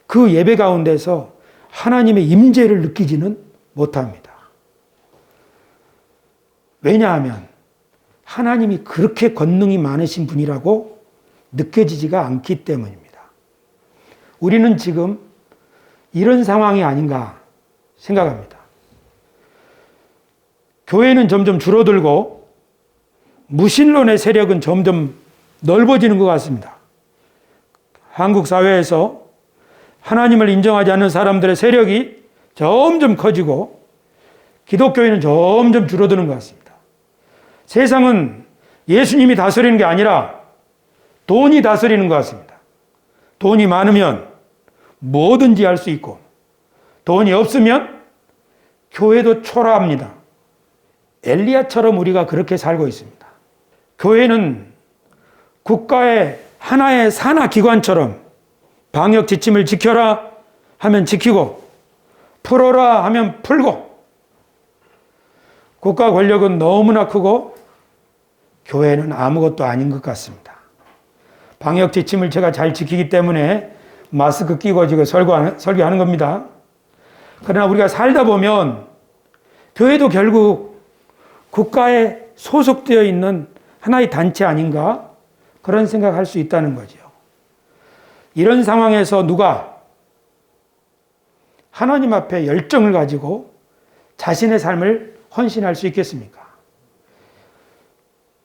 그 예배 가운데서 하나님의 임재를 느끼지는 못합니다. 왜냐하면 하나님이 그렇게 권능이 많으신 분이라고 느껴지지가 않기 때문입니다. 우리는 지금 이런 상황이 아닌가 생각합니다. 교회는 점점 줄어들고 무신론의 세력은 점점 넓어지는 것 같습니다. 한국 사회에서 하나님을 인정하지 않는 사람들의 세력이 점점 커지고 기독교회는 점점 줄어드는 것 같습니다. 세상은 예수님이 다스리는 게 아니라 돈이 다스리는 것 같습니다. 돈이 많으면 뭐든지 할 수 있고 돈이 없으면 교회도 초라합니다. 엘리야처럼 우리가 그렇게 살고 있습니다. 교회는 국가의 하나의 산하기관처럼 방역 지침을 지켜라 하면 지키고 풀어라 하면 풀고 국가 권력은 너무나 크고 교회는 아무것도 아닌 것 같습니다. 방역 지침을 제가 잘 지키기 때문에 마스크 끼고 지금 설교하는 겁니다. 그러나 우리가 살다 보면 교회도 결국 국가에 소속되어 있는 하나의 단체 아닌가? 그런 생각할 수 있다는 거죠. 이런 상황에서 누가 하나님 앞에 열정을 가지고 자신의 삶을 헌신할 수 있겠습니까?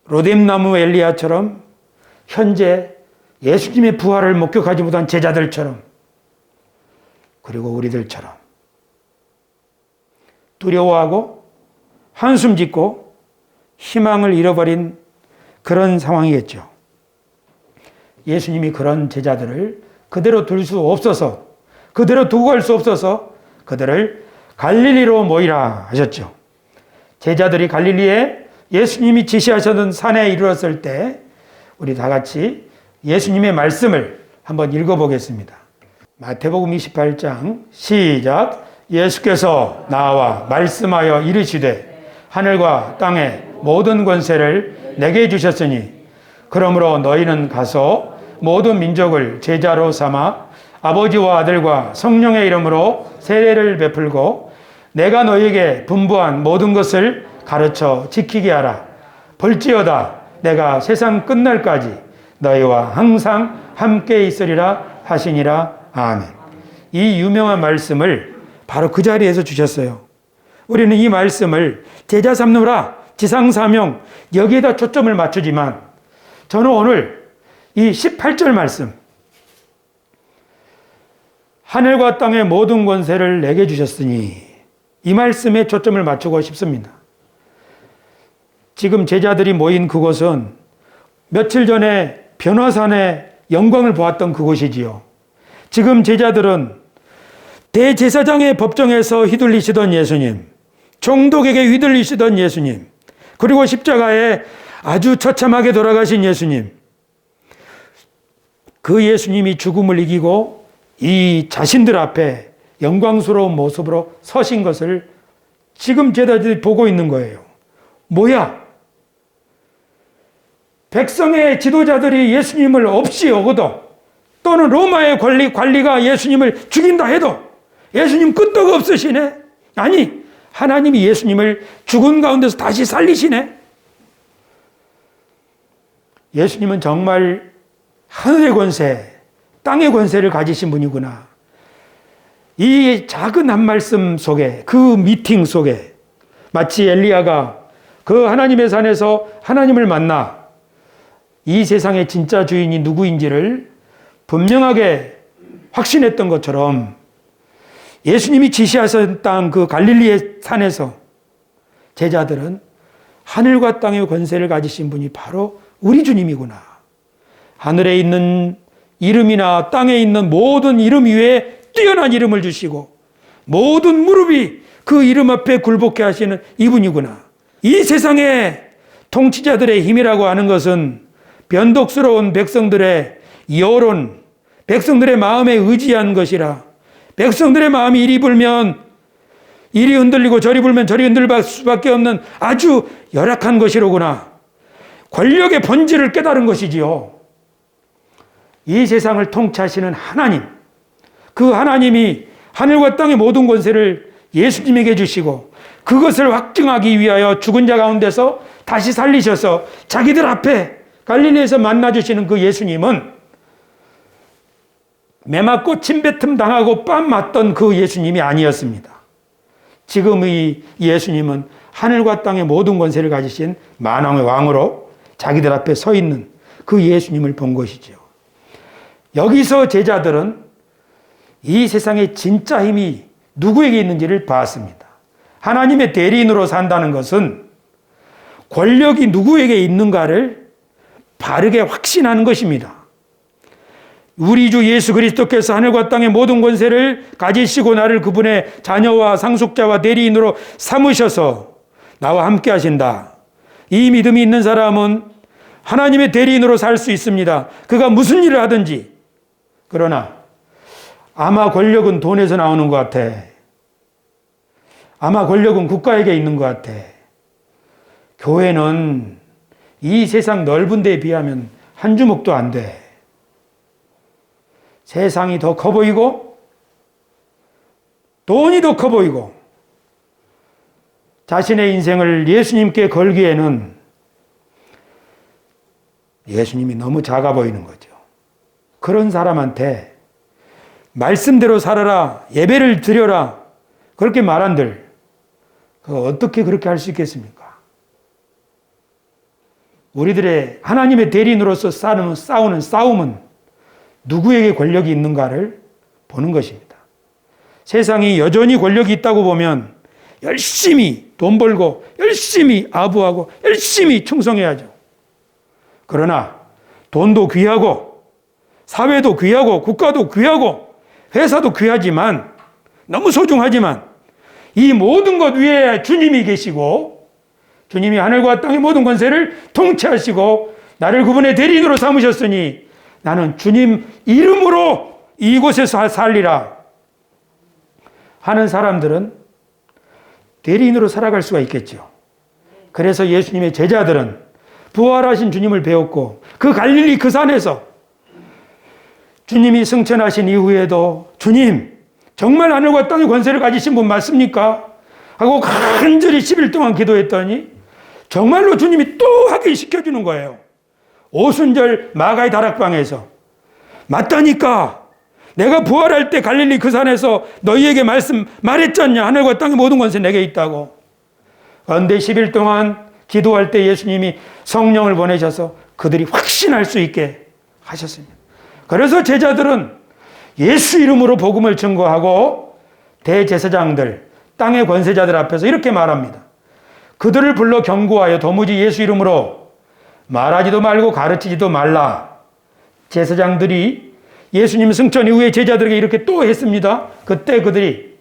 로뎀나무 엘리야처럼 현재 예수님의 부활을 목격하지 못한 제자들처럼 그리고 우리들처럼 두려워하고 한숨 짓고 희망을 잃어버린 그런 상황이겠죠. 예수님이 그런 제자들을 그대로 둘 수 없어서 그대로 두고 갈 수 없어서 그들을 갈릴리로 모이라 하셨죠. 제자들이 갈릴리에 예수님이 지시하셨던 산에 이르렀을 때 우리 다 같이 예수님의 말씀을 한번 읽어보겠습니다. 마태복음 28장 시작. 예수께서 나와 말씀하여 이르시되 하늘과 땅의 모든 권세를 내게 주셨으니 그러므로 너희는 가서 모든 민족을 제자로 삼아 아버지와 아들과 성령의 이름으로 세례를 베풀고 내가 너희에게 분부한 모든 것을 가르쳐 지키게 하라. 볼지어다 내가 세상 끝날까지 너희와 항상 함께 있으리라 하시니라. 아멘. 이 유명한 말씀을 바로 그 자리에서 주셨어요. 우리는 이 말씀을 제자 삼느라 지상사명 여기에다 초점을 맞추지만 저는 오늘 이 18절 말씀 하늘과 땅의 모든 권세를 내게 주셨으니 이 말씀에 초점을 맞추고 싶습니다. 지금 제자들이 모인 그곳은 며칠 전에 변화산의 영광을 보았던 그곳이지요. 지금 제자들은 대제사장의 법정에서 휘둘리시던 예수님, 총독에게 휘둘리시던 예수님, 그리고 십자가에 아주 처참하게 돌아가신 예수님, 그 예수님이 죽음을 이기고 이 자신들 앞에 영광스러운 모습으로 서신 것을 지금 제자들이 보고 있는 거예요. 뭐야? 백성의 지도자들이 예수님을 없이 오고도 또는 로마의 관리가 예수님을 죽인다 해도 예수님 끄떡 없으시네? 아니, 하나님이 예수님을 죽은 가운데서 다시 살리시네? 예수님은 정말 하늘의 권세, 땅의 권세를 가지신 분이구나. 이 작은 한 말씀 속에, 그 미팅 속에 마치 엘리야가 그 하나님의 산에서 하나님을 만나 이 세상의 진짜 주인이 누구인지를 분명하게 확신했던 것처럼 예수님이 지시하셨던 그 갈릴리의 산에서 제자들은 하늘과 땅의 권세를 가지신 분이 바로 우리 주님이구나. 하늘에 있는 이름이나 땅에 있는 모든 이름 위에 뛰어난 이름을 주시고 모든 무릎이 그 이름 앞에 굴복해 하시는 이분이구나. 이 세상의 통치자들의 힘이라고 하는 것은 변덕스러운 백성들의 여론, 백성들의 마음에 의지한 것이라 백성들의 마음이 이리 불면 이리 흔들리고 저리 불면 저리 흔들릴 수밖에 없는 아주 열악한 것이로구나. 권력의 본질을 깨달은 것이지요. 이 세상을 통치하시는 하나님, 그 하나님이 하늘과 땅의 모든 권세를 예수님에게 주시고 그것을 확증하기 위하여 죽은 자 가운데서 다시 살리셔서 자기들 앞에 갈릴리에서 만나주시는 그 예수님은 매맞고 침뱉음 당하고 뺨 맞던 그 예수님이 아니었습니다. 지금 이 예수님은 하늘과 땅의 모든 권세를 가지신 만왕의 왕으로 자기들 앞에 서 있는 그 예수님을 본 것이죠. 여기서 제자들은 이 세상의 진짜 힘이 누구에게 있는지를 봤습니다. 하나님의 대리인으로 산다는 것은 권력이 누구에게 있는가를 바르게 확신하는 것입니다. 우리 주 예수 그리스도께서 하늘과 땅의 모든 권세를 가지시고 나를 그분의 자녀와 상속자와 대리인으로 삼으셔서 나와 함께 하신다. 이 믿음이 있는 사람은 하나님의 대리인으로 살 수 있습니다. 그가 무슨 일을 하든지. 그러나 아마 권력은 돈에서 나오는 것 같아. 아마 권력은 국가에게 있는 것 같아. 교회는 이 세상 넓은 데에 비하면 한 주먹도 안 돼. 세상이 더 커 보이고 돈이 더 커 보이고 자신의 인생을 예수님께 걸기에는 예수님이 너무 작아 보이는 거죠. 그런 사람한테 말씀대로 살아라, 예배를 드려라 그렇게 말한들 어떻게 그렇게 할 수 있겠습니까? 우리들의 하나님의 대리인으로서 싸우는 싸움은 누구에게 권력이 있는가를 보는 것입니다. 세상이 여전히 권력이 있다고 보면 열심히 돈 벌고 열심히 아부하고 열심히 충성해야죠. 그러나 돈도 귀하고 사회도 귀하고 국가도 귀하고 회사도 귀하지만 너무 소중하지만 이 모든 것 위에 주님이 계시고 주님이 하늘과 땅의 모든 권세를 통치하시고 나를 그분의 대리인으로 삼으셨으니 나는 주님 이름으로 이곳에서 살리라 하는 사람들은 대리인으로 살아갈 수가 있겠죠. 그래서 예수님의 제자들은 부활하신 주님을 배웠고 그 갈릴리 그 산에서 주님이 승천하신 이후에도 주님 정말 하늘과 땅의 권세를 가지신 분 맞습니까? 하고 간절히 10일 동안 기도했더니 정말로 주님이 또 확인시켜주는 거예요. 오순절 마가의 다락방에서 맞다니까 내가 부활할 때 갈릴리 그 산에서 너희에게 말했잖냐. 하늘과 땅의 모든 권세 내게 있다고. 그런데 10일 동안 기도할 때 예수님이 성령을 보내셔서 그들이 확신할 수 있게 하셨습니다. 그래서 제자들은 예수 이름으로 복음을 증거하고 대제사장들, 땅의 권세자들 앞에서 이렇게 말합니다. 그들을 불러 경고하여 도무지 예수 이름으로 말하지도 말고 가르치지도 말라. 제사장들이 예수님 승천 이후에 제자들에게 이렇게 또 했습니다. 그때 그들이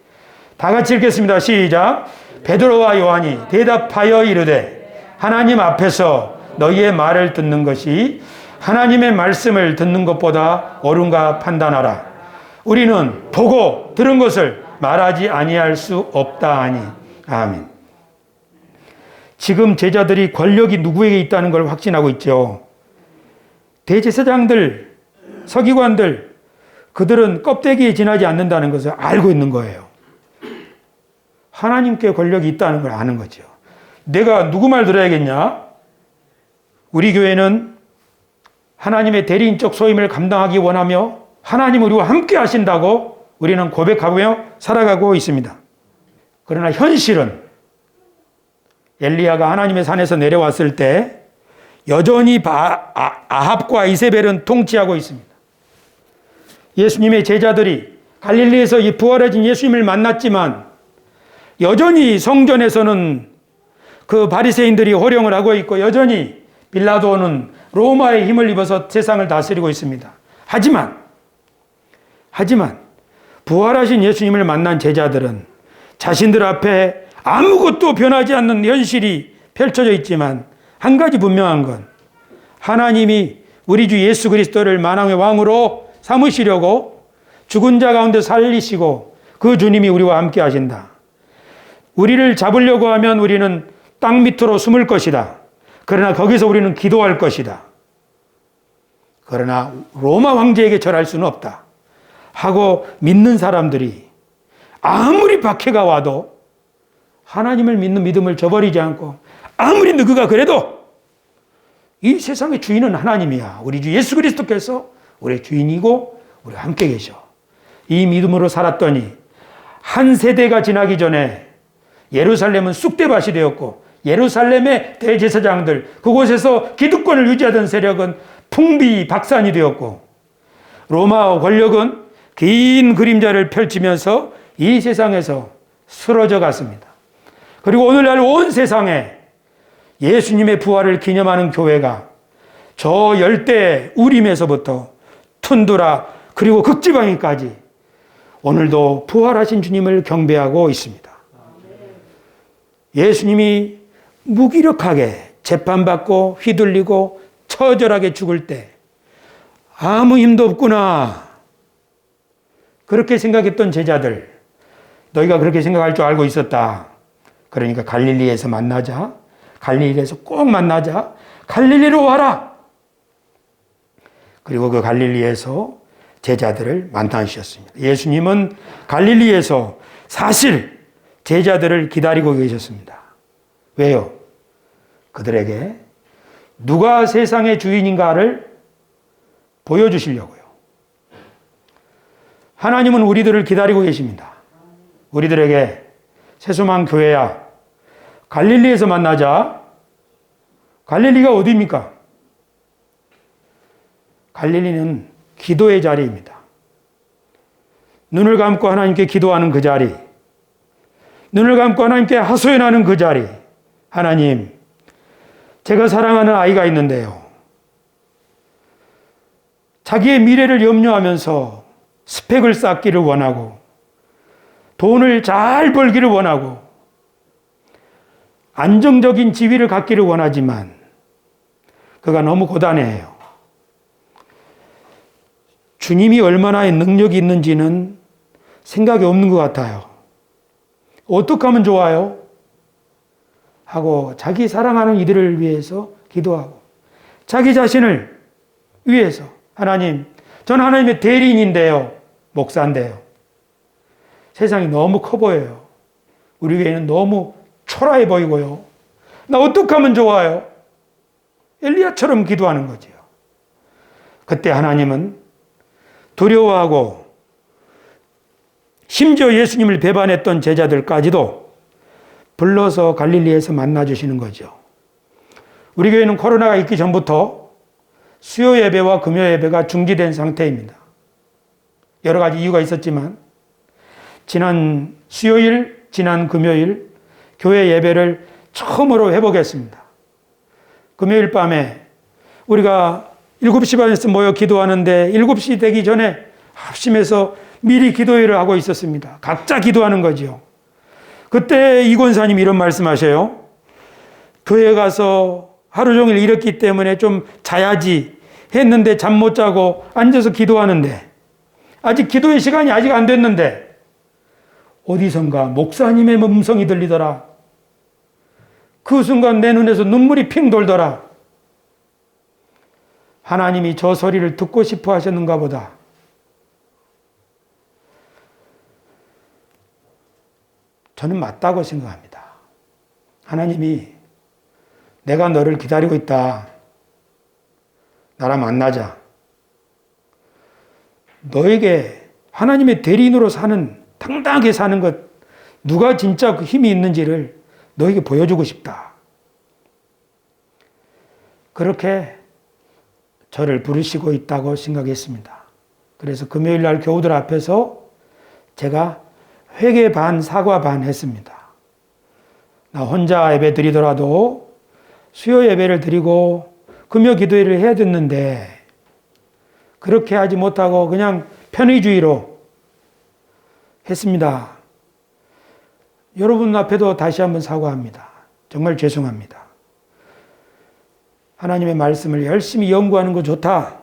다 같이 읽겠습니다. 시작. 베드로와 요한이 대답하여 이르되 하나님 앞에서 너희의 말을 듣는 것이 하나님의 말씀을 듣는 것보다 옳은가 판단하라. 우리는 보고 들은 것을 말하지 아니할 수 없다 하니. 아멘. 지금 제자들이 권력이 누구에게 있다는 걸 확신하고 있죠. 대제사장들, 서기관들, 그들은 껍데기에 지나지 않는다는 것을 알고 있는 거예요. 하나님께 권력이 있다는 걸 아는 거죠. 내가 누구 말 들어야겠냐? 우리 교회는 하나님의 대리인적 소임을 감당하기 원하며 하나님 우리와 함께 하신다고 우리는 고백하며 살아가고 있습니다. 그러나 현실은 엘리야가 하나님의 산에서 내려왔을 때 여전히 아합과 이세벨은 통치하고 있습니다. 예수님의 제자들이 갈릴리에서 이 부활해진 예수님을 만났지만 여전히 성전에서는 그 바리새인들이 호령을 하고 있고 여전히 빌라도는 로마의 힘을 입어서 세상을 다스리고 있습니다. 하지만 부활하신 예수님을 만난 제자들은 자신들 앞에 아무것도 변하지 않는 현실이 펼쳐져 있지만 한 가지 분명한 건 하나님이 우리 주 예수 그리스도를 만왕의 왕으로 삼으시려고 죽은 자 가운데 살리시고 그 주님이 우리와 함께 하신다. 우리를 잡으려고 하면 우리는 땅 밑으로 숨을 것이다. 그러나 거기서 우리는 기도할 것이다. 그러나 로마 황제에게 절할 수는 없다. 하고 믿는 사람들이 아무리 박해가 와도 하나님을 믿는 믿음을 저버리지 않고 아무리 누구가 그래도 이 세상의 주인은 하나님이야. 우리 주 예수 그리스도께서 우리의 주인이고 우리와 함께 계셔. 이 믿음으로 살았더니 한 세대가 지나기 전에 예루살렘은 쑥대밭이 되었고 예루살렘의 대제사장들 그곳에서 기득권을 유지하던 세력은 풍비박산이 되었고 로마 권력은 긴 그림자를 펼치면서 이 세상에서 쓰러져 갔습니다. 그리고 오늘날 온 세상에 예수님의 부활을 기념하는 교회가 저 열대 우림에서부터 툰드라 그리고 극지방에까지 오늘도 부활하신 주님을 경배하고 있습니다. 예수님이 무기력하게 재판받고 휘둘리고 처절하게 죽을 때 아무 힘도 없구나 그렇게 생각했던 제자들 너희가 그렇게 생각할 줄 알고 있었다. 그러니까 갈릴리에서 만나자. 갈릴리에서 꼭 만나자. 갈릴리로 와라. 그리고 그 갈릴리에서 제자들을 만나주셨습니다. 예수님은 갈릴리에서 사실 제자들을 기다리고 계셨습니다. 왜요? 그들에게 누가 세상의 주인인가를 보여주시려고요. 하나님은 우리들을 기다리고 계십니다. 우리들에게 새소망 교회야, 갈릴리에서 만나자. 갈릴리가 어디입니까? 갈릴리는 기도의 자리입니다. 눈을 감고 하나님께 기도하는 그 자리, 눈을 감고 하나님께 하소연하는 그 자리. 하나님, 제가 사랑하는 아이가 있는데요. 자기의 미래를 염려하면서 스펙을 쌓기를 원하고 돈을 잘 벌기를 원하고 안정적인 지위를 갖기를 원하지만 그가 너무 고단해요. 주님이 얼마나 능력이 있는지는 생각이 없는 것 같아요. 어떻게 하면 좋아요? 하고 자기 사랑하는 이들을 위해서 기도하고 자기 자신을 위해서 하나님, 전 하나님의 대리인인데요. 목사인데요. 세상이 너무 커 보여요. 우리 교회는 너무 초라해 보이고요. 나 어떻게 하면 좋아요? 엘리야처럼 기도하는 거지요. 그때 하나님은 두려워하고 심지어 예수님을 배반했던 제자들까지도 불러서 갈릴리에서 만나주시는 거죠. 우리 교회는 코로나가 있기 전부터 수요 예배와 금요 예배가 중지된 상태입니다. 여러 가지 이유가 있었지만 지난 수요일, 지난 금요일 교회 예배를 처음으로 회복했습니다. 금요일 밤에 우리가 7시 반에서 모여 기도하는데 7시 되기 전에 합심해서 미리 기도회를 하고 있었습니다. 각자 기도하는 거죠. 그때 이 권사님이 이런 말씀하셔요. 교회 가서 하루 종일 일했기 때문에 좀 자야지 했는데 잠 못 자고 앉아서 기도하는데 아직 기도의 시간이 아직 안 됐는데 어디선가 목사님의 음성이 들리더라. 그 순간 내 눈에서 눈물이 핑 돌더라. 하나님이 저 소리를 듣고 싶어 하셨는가 보다. 저는 맞다고 생각합니다. 하나님이 내가 너를 기다리고 있다. 나랑 만나자. 너에게 하나님의 대리인으로 사는, 당당하게 사는 것, 누가 진짜 그 힘이 있는지를 너에게 보여주고 싶다. 그렇게 저를 부르시고 있다고 생각했습니다. 그래서 금요일 날 교우들 앞에서 제가 회개 반, 사과 반 했습니다. 나 혼자 예배 드리더라도 수요 예배를 드리고 금요 기도회를 해야 됐는데 그렇게 하지 못하고 그냥 편의주의로 했습니다. 여러분 앞에도 다시 한번 사과합니다. 정말 죄송합니다. 하나님의 말씀을 열심히 연구하는 거 좋다.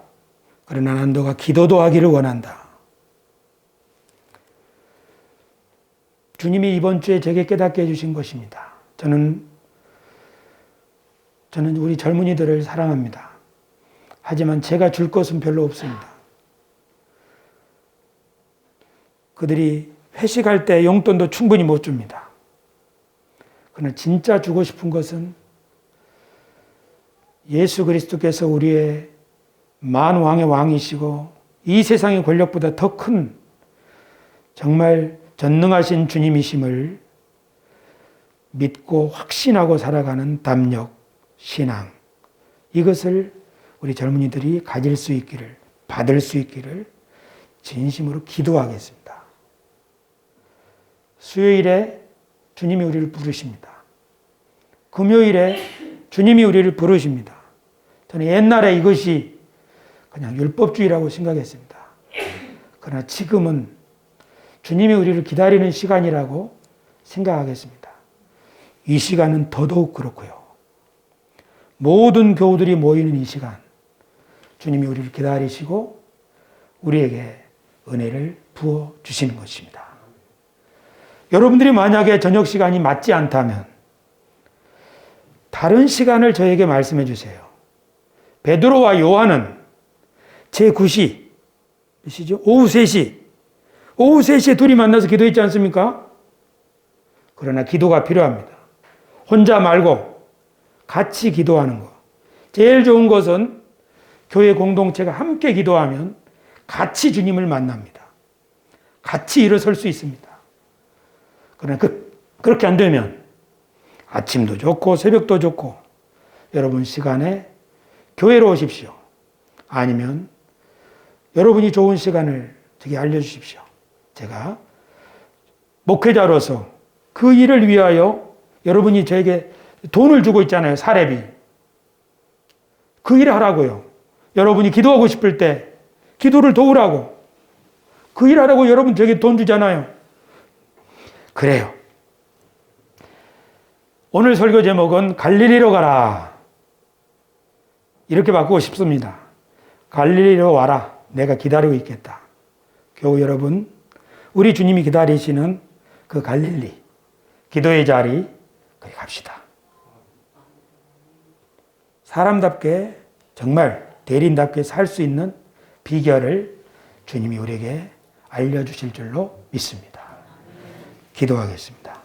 그러나 난 너가 기도도 하기를 원한다. 주님이 이번 주에 제게 깨닫게 해주신 것입니다. 저는 우리 젊은이들을 사랑합니다. 하지만 제가 줄 것은 별로 없습니다. 그들이 회식할 때 용돈도 충분히 못 줍니다. 그러나 진짜 주고 싶은 것은 예수 그리스도께서 우리의 만왕의 왕이시고 이 세상의 권력보다 더 큰 정말 전능하신 주님이심을 믿고 확신하고 살아가는 담력, 신앙, 이것을 우리 젊은이들이 가질 수 있기를, 받을 수 있기를 진심으로 기도하겠습니다. 수요일에 주님이 우리를 부르십니다. 금요일에 주님이 우리를 부르십니다. 저는 옛날에 이것이 그냥 율법주의라고 생각했습니다. 그러나 지금은 주님이 우리를 기다리는 시간이라고 생각하겠습니다. 이 시간은 더더욱 그렇고요. 모든 교우들이 모이는 이 시간, 주님이 우리를 기다리시고 우리에게 은혜를 부어주시는 것입니다. 여러분들이 만약에 저녁 시간이 맞지 않다면 다른 시간을 저에게 말씀해 주세요. 베드로와 요한은 제9시, 몇시죠? 오후 3시. 오후 3시에 둘이 만나서 기도했지 않습니까? 그러나 기도가 필요합니다. 혼자 말고 같이 기도하는 것. 제일 좋은 것은 교회 공동체가 함께 기도하면 같이 주님을 만납니다. 같이 일어설 수 있습니다. 그러나 그렇게 안 되면 아침도 좋고 새벽도 좋고 여러분 시간에 교회로 오십시오. 아니면 여러분이 좋은 시간을 저에게 알려주십시오. 제가 목회자로서 그 일을 위하여 여러분이 저에게 돈을 주고 있잖아요. 사례비. 그 일을 하라고요. 여러분이 기도하고 싶을 때 기도를 도우라고. 그 일 하라고 여러분 저에게 돈 주잖아요. 그래요. 오늘 설교 제목은 갈릴리로 가라. 이렇게 바꾸고 싶습니다. 갈릴리로 와라. 내가 기다리고 있겠다. 교우 여러분, 우리 주님이 기다리시는 그 갈릴리, 기도의 자리, 거기 갑시다. 사람답게 정말 대리인답게 살 수 있는 비결을 주님이 우리에게 알려주실 줄로 믿습니다. 기도하겠습니다.